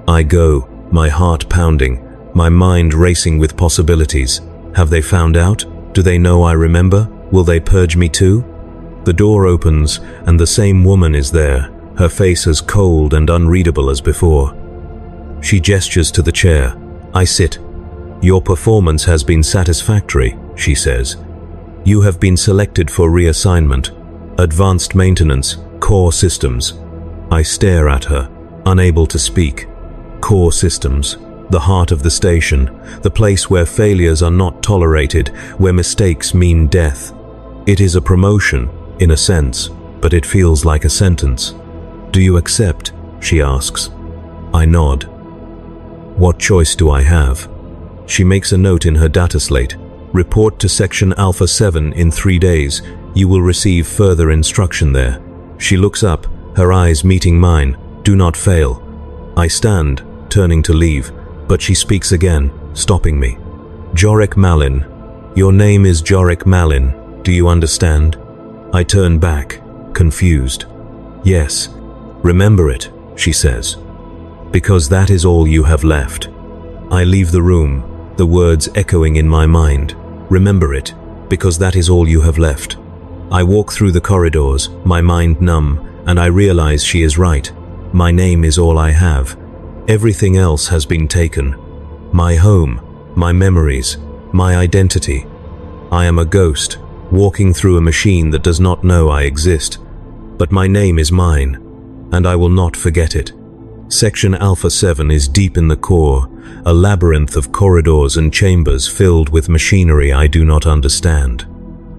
I go, my heart pounding, my mind racing with possibilities. Have they found out? Do they know I remember? Will they purge me too? The door opens, and the same woman is there, her face as cold and unreadable as before. She gestures to the chair. I sit. Your performance has been satisfactory, she says. You have been selected for reassignment. Advanced maintenance, core systems. I stare at her, unable to speak. Core systems, the heart of the station, the place where failures are not tolerated, where mistakes mean death. It is a promotion, in a sense, but it feels like a sentence. Do you accept? She asks. I nod. What choice do I have? She makes a note in her data slate. Report to Section Alpha 7 in 3 days. You will receive further instruction there. She looks up, her eyes meeting mine. Do not fail. I stand, turning to leave, but she speaks again, stopping me. Jorek Malin. Your name is Jorek Malin. Do you understand? I turn back, confused. Yes. Remember it, she says. because that is all you have left. I leave the room, the words echoing in my mind. Remember it, because that is all you have left. I walk through the corridors, my mind numb, and I realize she is right. My name is all I have. Everything else has been taken. My home, my memories, my identity. I am a ghost, walking through a machine that does not know I exist. But my name is mine, and I will not forget it. Section Alpha 7 is deep in the core, a labyrinth of corridors and chambers filled with machinery I do not understand.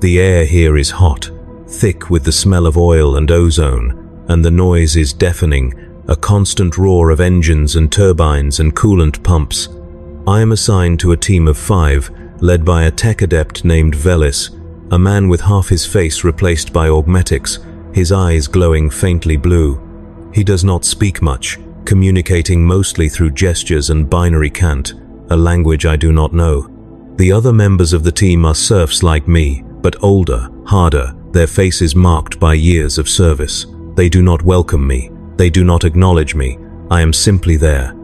The air here is hot, thick with the smell of oil and ozone, and the noise is deafening, a constant roar of engines and turbines and coolant pumps. I am assigned to a team of 5, led by a tech adept named Velis, a man with half his face replaced by augmetics, his eyes glowing faintly blue. He does not speak much, communicating mostly through gestures and binary cant, a language I do not know. The other members of the team are serfs like me, but older, harder, their faces marked by years of service. They do not welcome me. They do not acknowledge me. I am simply there.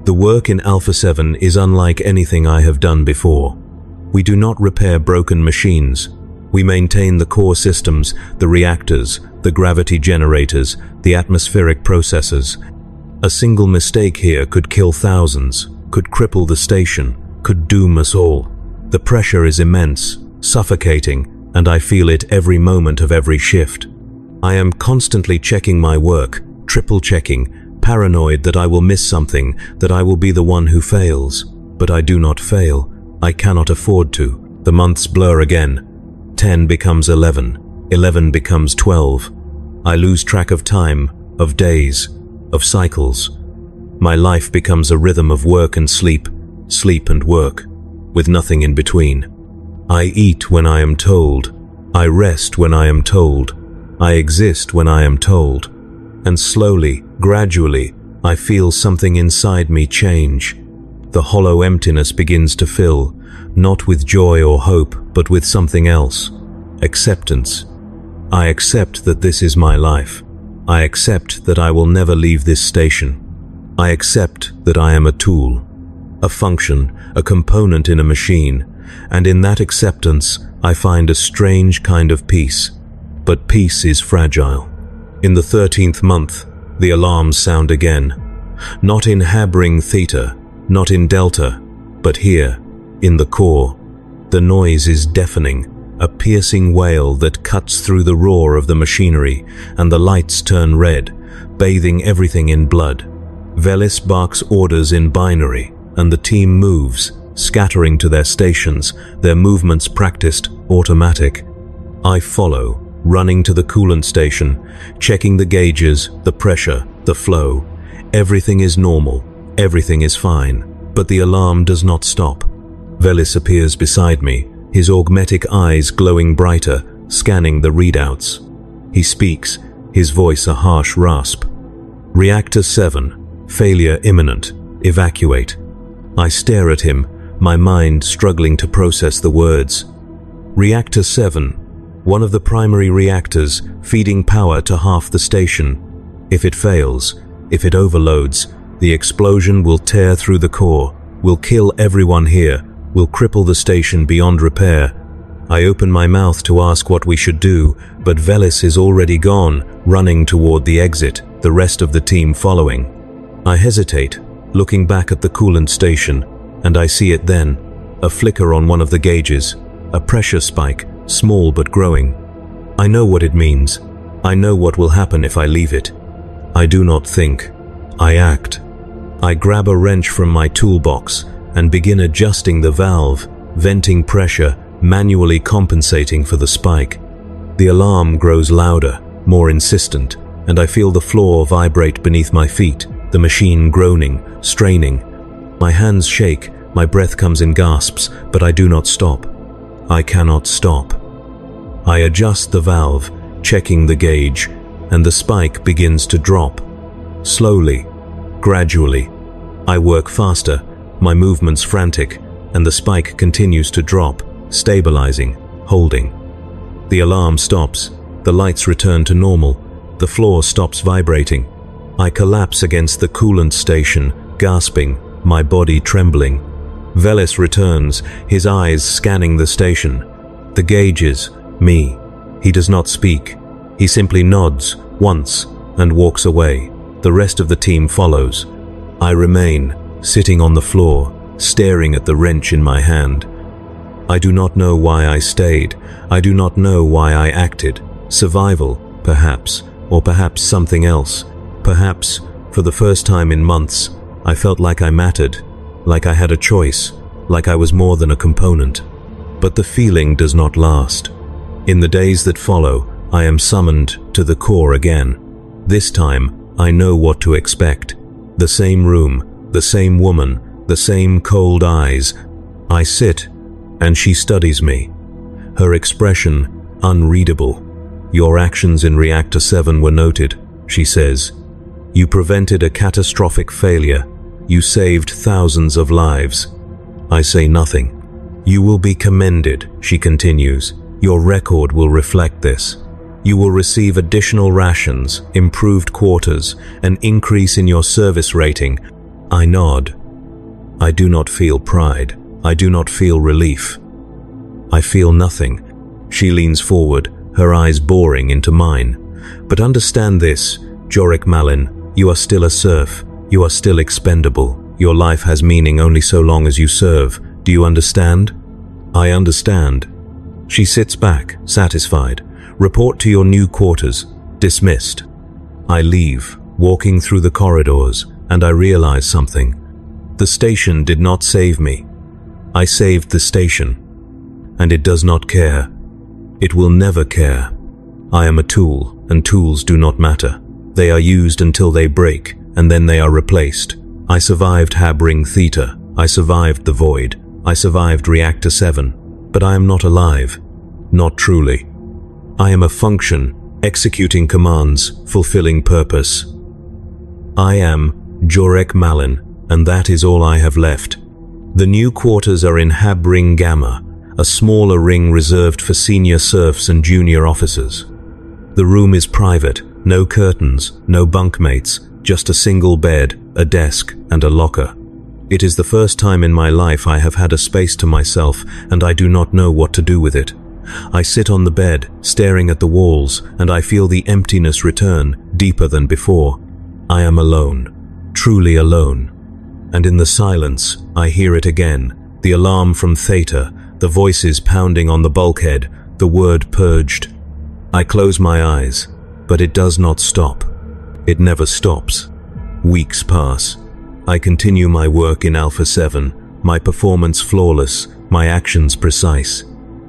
The work in Alpha 7 is unlike anything I have done before. We do not repair broken machines. We maintain the core systems, the reactors, the gravity generators, the atmospheric processors. A single mistake here could kill thousands, could cripple the station, could doom us all. The pressure is immense, suffocating, and I feel it every moment of every shift. I am constantly checking my work, triple-checking, paranoid that I will miss something, that I will be the one who fails. But I do not fail. I cannot afford to. The months blur again. 10 becomes 11. 11 becomes 12. I lose track of time, of days, of cycles. My life becomes a rhythm of work and sleep, sleep and work, with nothing in between. I eat when I am told. I rest when I am told. I exist when I am told. And slowly, gradually, I feel something inside me change. The hollow emptiness begins to fill, not with joy or hope, but with something else. Acceptance. I accept that this is my life. I accept that I will never leave this station. I accept that I am a tool, a function, a component in a machine, and in that acceptance I find a strange kind of peace. But peace is fragile. In the 13th month, the alarms sound again. Not in Habring Theta, not in Delta, but here, in the core. The noise is deafening, a piercing wail that cuts through the roar of the machinery, and the lights turn red, bathing everything in blood. Velis barks orders in binary, and the team moves, scattering to their stations, their movements practiced, automatic. I follow, running to the coolant station, checking the gauges, the pressure, the flow. Everything is normal, everything is fine, but the alarm does not stop. Velis appears beside me, his augmetic eyes glowing brighter, scanning the readouts. He speaks, his voice a harsh rasp. Reactor 7, failure imminent, evacuate. I stare at him, my mind struggling to process the words. Reactor 7, one of the primary reactors feeding power to half the station. If it fails, if it overloads, the explosion will tear through the core, will kill everyone here, will cripple the station beyond repair. I open my mouth to ask what we should do, but Velis is already gone, running toward the exit, the rest of the team following. I hesitate, looking back at the coolant station, and I see it then, a flicker on one of the gauges, a pressure spike, small but growing. I know what it means. I know what will happen if I leave it. I do not think. I act. I grab a wrench from my toolbox and begin adjusting the valve, venting pressure, manually compensating for the spike. The alarm grows louder, more insistent, and I feel the floor vibrate beneath my feet, the machine groaning, straining. My hands shake, my breath comes in gasps, but I do not stop. I cannot stop. I adjust the valve, checking the gauge, and the spike begins to drop. Slowly, gradually. I work faster, my movements frantic, and the spike continues to drop, stabilizing, holding. The alarm stops, the lights return to normal, the floor stops vibrating. I collapse against the coolant station, gasping, my body trembling. Velis returns, his eyes scanning the station. The gauges, me. He does not speak. He simply nods, once, and walks away. The rest of the team follows. I remain, sitting on the floor, staring at the wrench in my hand. I do not know why I stayed. I do not know why I acted. Survival, perhaps, or perhaps something else. Perhaps, for the first time in months, I felt like I mattered, like I had a choice, like I was more than a component. But the feeling does not last. In the days that follow, I am summoned to the core again. This time, I know what to expect. The same room, the same woman, the same cold eyes. I sit, and she studies me. Her expression, unreadable. Your actions in Reactor 7 were noted, she says. You prevented a catastrophic failure. You saved thousands of lives. I say nothing. You will be commended, she continues. Your record will reflect this. You will receive additional rations, improved quarters, an increase in your service rating. I nod. I do not feel pride. I do not feel relief. I feel nothing. She leans forward, her eyes boring into mine. But understand this, Jorik Malin, you are still a serf. You are still expendable. Your life has meaning only so long as you serve. Do you understand? I understand. She sits back, satisfied. Report to your new quarters. Dismissed. I leave, walking through the corridors, and I realize something. The station did not save me. I saved the station. And it does not care. It will never care. I am a tool, and tools do not matter. They are used until they break, and then they are replaced. I survived Habring Theta. I survived the Void. I survived Reactor 7. But I am not alive. Not truly. I am a function, executing commands, fulfilling purpose. I am Jorik Malin, and that is all I have left. The new quarters are in Habring Gamma, a smaller ring reserved for senior serfs and junior officers. The room is private, no curtains, no bunkmates, just a single bed, a desk, and a locker. It is the first time in my life I have had a space to myself, and I do not know what to do with it. I sit on the bed, staring at the walls, and I feel the emptiness return, deeper than before. I am alone, truly alone. And in the silence, I hear it again, the alarm from Theta, the voices pounding on the bulkhead, the word purged. I close my eyes, but it does not stop. It never stops. Weeks pass. I continue my work in Alpha 7, my performance flawless, my actions precise.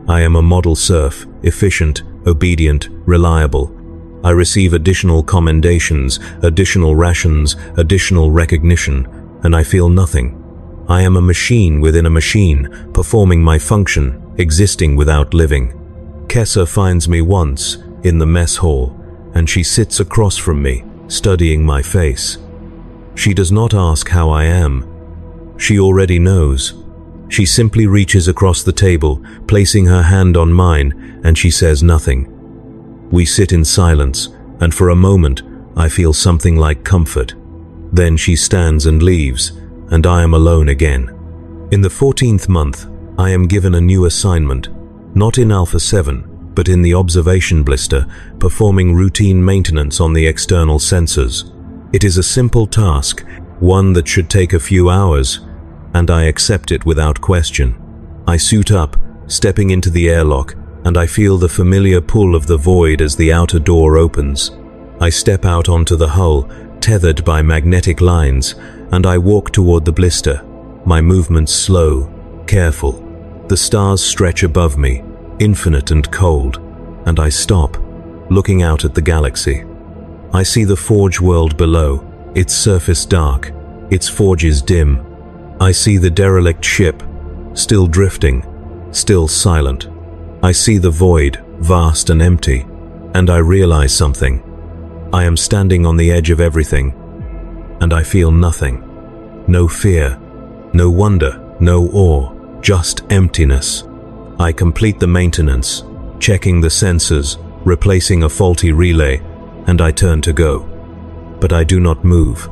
I am a model serf, efficient, obedient, reliable. I receive additional commendations, additional rations, additional recognition, and I feel nothing. I am a machine within a machine, performing my function, existing without living. Kessa finds me once, in the mess hall, and she sits across from me, studying my face. She does not ask how I am. She already knows. She simply reaches across the table, placing her hand on mine, and she says nothing. We sit in silence, and for a moment, I feel something like comfort. Then she stands and leaves, and I am alone again. In the 14th month, I am given a new assignment, not in Alpha 7, but in the observation blister, performing routine maintenance on the external sensors. It is a simple task, one that should take a few hours, and I accept it without question. I suit up, stepping into the airlock, and I feel the familiar pull of the void as the outer door opens. I step out onto the hull, tethered by magnetic lines, and I walk toward the blister, my movements slow, careful. The stars stretch above me, infinite and cold, and I stop, looking out at the galaxy. I see the forge world below, its surface dark, its forges dim. I see the derelict ship, still drifting, still silent. I see the void, vast and empty, and I realize something. I am standing on the edge of everything, and I feel nothing. No fear, no wonder, no awe, just emptiness. I complete the maintenance, checking the sensors, replacing a faulty relay, and I turn to go. but I do not move.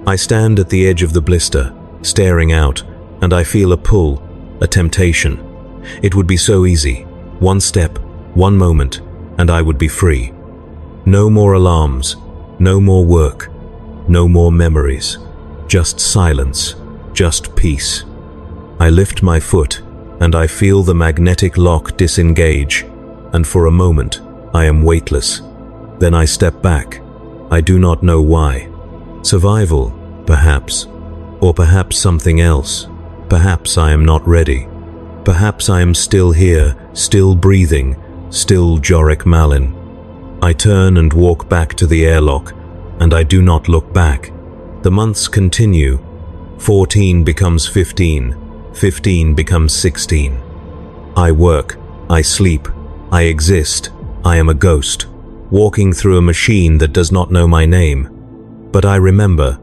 I stand at the edge of the blister, staring out, and I feel a pull, a temptation. It would be so easy. One step, one moment, and I would be free. No more alarms, no more work, no more memories. Just silence, just peace. I lift my foot, and I feel the magnetic lock disengage, and for a moment, I am weightless. Then I step back. I do not know why. Survival, perhaps. Or perhaps something else. Perhaps I am not ready. Perhaps I am still here, still breathing, still Jorik Malin. I turn and walk back to the airlock, and I do not look back. The months continue. 14 becomes 15. 15 becomes 16. I work. I sleep. I exist. I am a ghost, walking through a machine that does not know my name. But I remember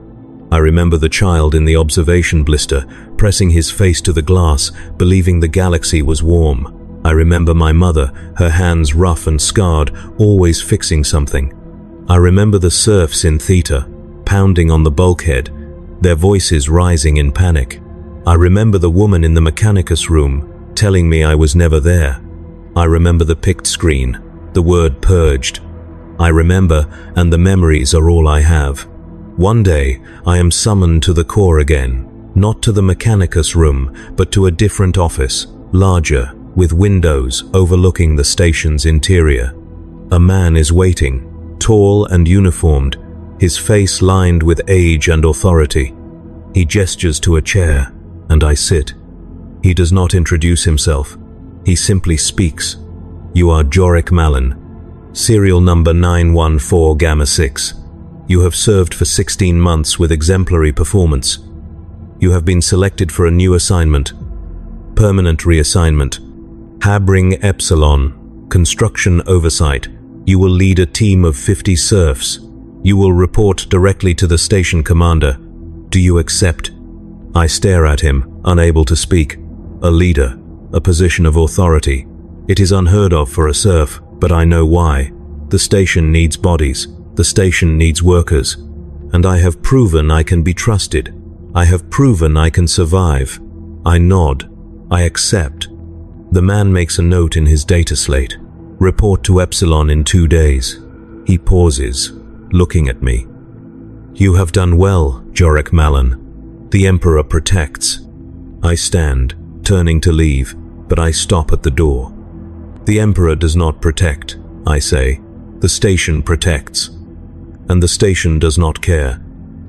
the child in the observation blister, pressing his face to the glass, believing the galaxy was warm. I remember my mother, her hands rough and scarred, always fixing something. I remember the serfs in Theta, pounding on the bulkhead, their voices rising in panic. I remember the woman in the Mechanicus room, telling me I was never there. I remember the picked screen, the word purged. I remember, and the memories are all I have. One day, I am summoned to the core again, not to the Mechanicus room, but to a different office, larger, with windows overlooking the station's interior. A man is waiting, tall and uniformed, his face lined with age and authority. He gestures to a chair, and I sit. He does not introduce himself. He simply speaks. You are Jorik Malin, serial number 914 Gamma 6. You have served for 16 months with exemplary performance. You have been selected for a new assignment. Permanent reassignment. Habring Epsilon. Construction oversight. You will lead a team of 50 serfs. You will report directly to the station commander. Do you accept? I stare at him, unable to speak. A leader, a position of authority. It is unheard of for a serf, but I know why. The station needs bodies. The station needs workers. And I have proven I can be trusted. I have proven I can survive. I nod. I accept. The man makes a note in his data slate. Report to Epsilon in 2 days. He pauses, looking at me. You have done well, Jorik Malin. The Emperor protects. I stand, turning to leave, but I stop at the door. The Emperor does not protect, I say. The station protects. And the station does not care.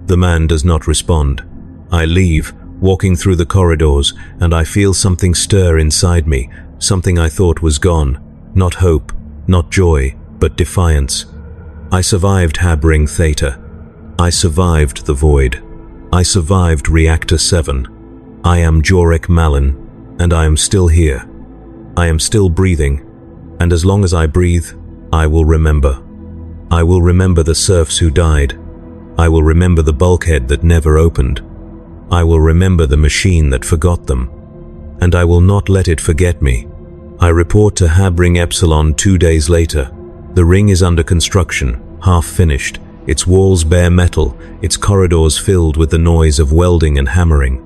The man does not respond. I leave, walking through the corridors, and I feel something stir inside me, something I thought was gone. Not hope, not joy, but defiance. I survived Habring Theta. I survived the Void. I survived Reactor 7. I am Jorik Malin, and I am still here. I am still breathing, and as long as I breathe, I will remember. I will remember the serfs who died. I will remember the bulkhead that never opened. I will remember the machine that forgot them. And I will not let it forget me. I report to Habring Epsilon 2 days later. The ring is under construction, half finished, its walls bare metal, its corridors filled with the noise of welding and hammering.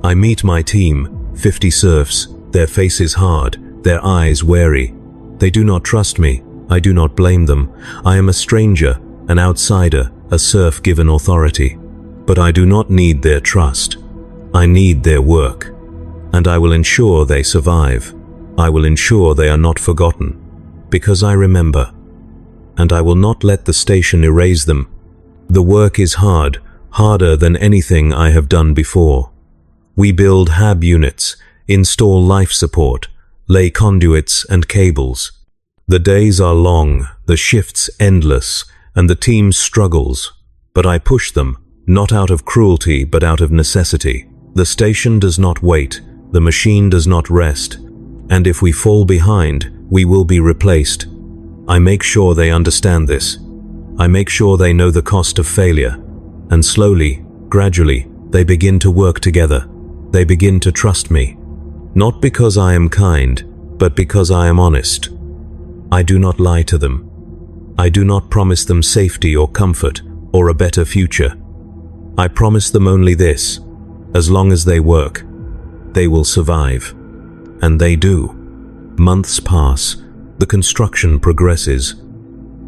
I meet my team, 50 serfs, their faces hard, their eyes wary. They do not trust me. I do not blame them. I am a stranger, an outsider, a serf given authority. But I do not need their trust. I need their work. And I will ensure they survive. I will ensure they are not forgotten. Because I remember. And I will not let the station erase them. The work is hard, harder than anything I have done before. We build HAB units, install life support, lay conduits and cables. The days are long, the shifts endless, and the team struggles. But I push them, not out of cruelty but out of necessity. The station does not wait, the machine does not rest. And if we fall behind, we will be replaced. I make sure they understand this. I make sure they know the cost of failure. And slowly, gradually, they begin to work together. They begin to trust me. Not because I am kind, but because I am honest. I do not lie to them. I do not promise them safety or comfort. or a better future. I promise them only this: as long as they work, they will survive. And they do. Months pass. The construction progresses.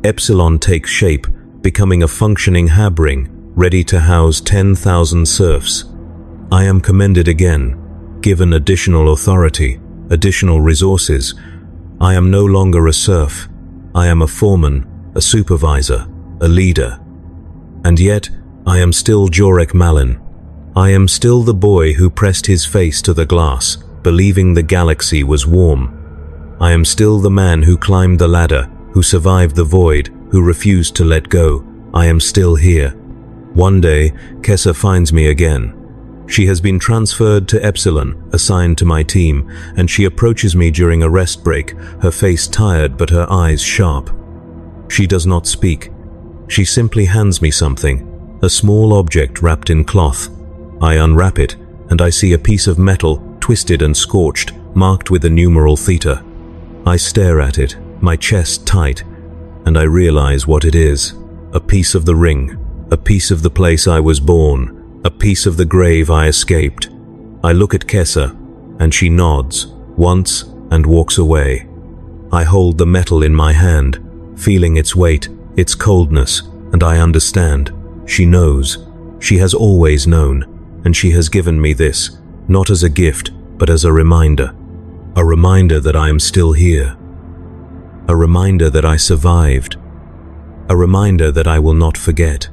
Epsilon takes shape, becoming a functioning hab ring, ready to house 10,000 serfs. I am commended again, given additional authority, additional resources. I am no longer a serf. I am a foreman, a supervisor, a leader. And yet, I am still Jorek Malin. I am still the boy who pressed his face to the glass, believing the galaxy was warm. I am still the man who climbed the ladder, who survived the void, who refused to let go. I am still here. One day, Kessa finds me again. She has been transferred to Epsilon, assigned to my team, and she approaches me during a rest break, her face tired but her eyes sharp. She does not speak. She simply hands me something, a small object wrapped in cloth. I unwrap it, and I see a piece of metal, twisted and scorched, marked with the numeral theta. I stare at it, my chest tight, and I realize what it is. A piece of the ring, a piece of the place I was born, a piece of the grave I escaped. I look at Kessa, and she nods, once, and walks away. I hold the metal in my hand, feeling its weight, its coldness, and I understand. She knows. She has always known, and she has given me this, not as a gift, but as a reminder. A reminder that I am still here. A reminder that I survived. A reminder that I will not forget.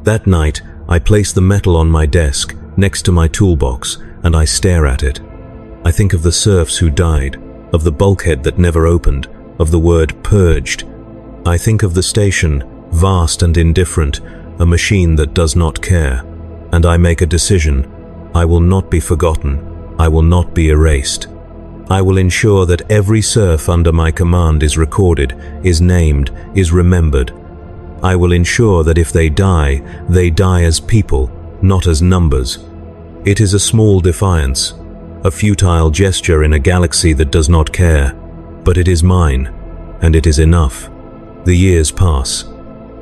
That night, I place the metal on my desk, next to my toolbox, and I stare at it. I think of the serfs who died, of the bulkhead that never opened, of the word purged. I think of the station, vast and indifferent, a machine that does not care. And I make a decision. I will not be forgotten. I will not be erased. I will ensure that every serf under my command is recorded, is named, is remembered. I will ensure that if they die as people, not as numbers. It is a small defiance, a futile gesture in a galaxy that does not care, but it is mine, and it is enough. The years pass.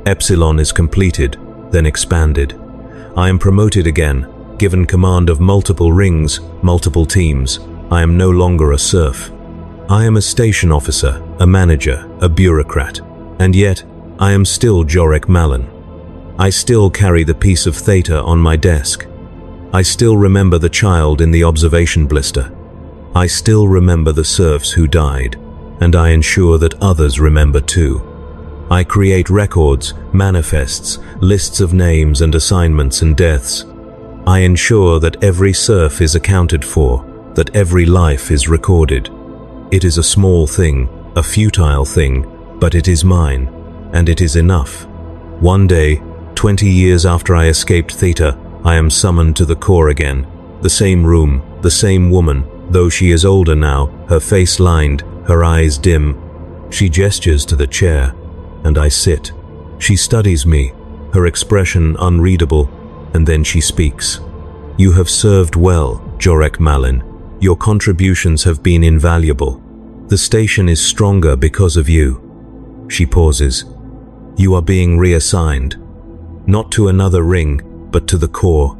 Epsilon is completed, then expanded. I am promoted again, given command of multiple rings, multiple teams. I am no longer a serf. I am a station officer, a manager, a bureaucrat, and yet I am still Jorek Malin. I still carry the piece of theta on my desk. I still remember the child in the observation blister. I still remember the serfs who died, and I ensure that others remember too. I create records, manifests, lists of names and assignments and deaths. I ensure that every serf is accounted for, that every life is recorded. It is a small thing, a futile thing, but it is mine, and it is enough. One day, 20 years after I escaped theta, I am summoned to the core again. The same room, the same woman, though she is older now, her face lined, her eyes dim. She gestures to the chair, and I sit. She studies me, her expression unreadable, and then she speaks. You have served well, Jorek Malin. Your contributions have been invaluable. The station is stronger because of you. She pauses. You are being reassigned, not to another ring, but to the core.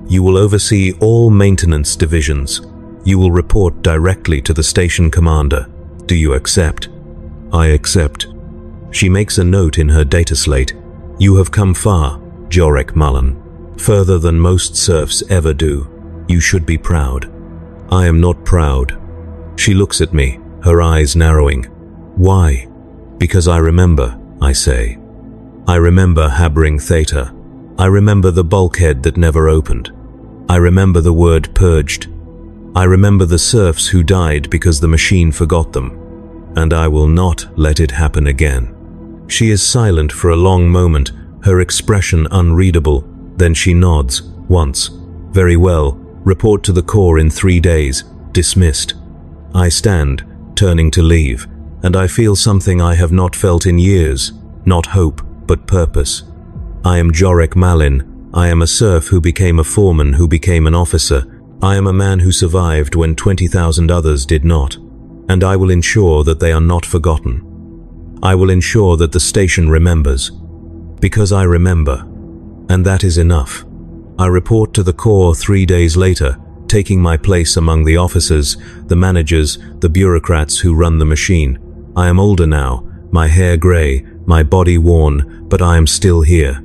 You will oversee all maintenance divisions. You will report directly to the station commander. Do you accept? I accept. She makes a note in her data slate. You have come far, Jorek Malin. Further than most serfs ever do. You should be proud. I am not proud. She looks at me, her eyes narrowing. Why? Because I remember, I say. I remember Habring Theta. I remember the bulkhead that never opened. I remember the word purged. I remember the serfs who died because the machine forgot them. And I will not let it happen again. She is silent for a long moment, her expression unreadable. Then she nods, once. Very well, report to the core in 3 days. Dismissed. I stand, turning to leave, and I feel something I have not felt in years. Not hope, but purpose. I am Jorek Malin. I am a serf who became a foreman, who became an officer. I am a man who survived when 20,000 others did not. And I will ensure that they are not forgotten. I will ensure that the station remembers. Because I remember. And that is enough. I report to the Corps 3 days later, taking my place among the officers, the managers, the bureaucrats who run the machine. I am older now, my hair grey, my body worn, but I am still here.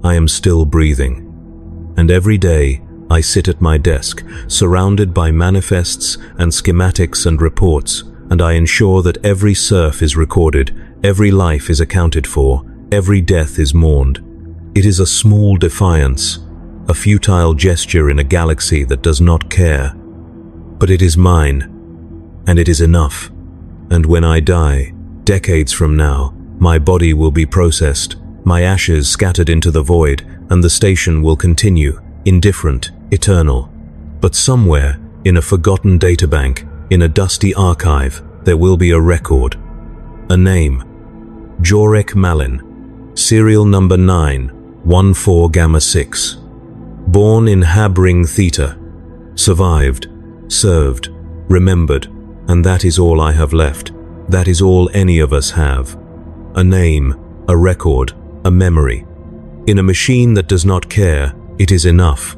I am still breathing. And every day, I sit at my desk, surrounded by manifests and schematics and reports, and I ensure that every surf is recorded, every life is accounted for, every death is mourned. It is a small defiance, a futile gesture in a galaxy that does not care. But it is mine, and it is enough. And when I die, decades from now, my body will be processed, my ashes scattered into the void, and the station will continue, indifferent, eternal. But somewhere, in a forgotten databank, in a dusty archive, there will be a record. A name. Jorek Malin, serial number 914 Gamma 6. Born in Habring Theta. Survived, served, remembered, and that is all I have left. That is all any of us have. A name, a record, a memory. In a machine that does not care, it is enough.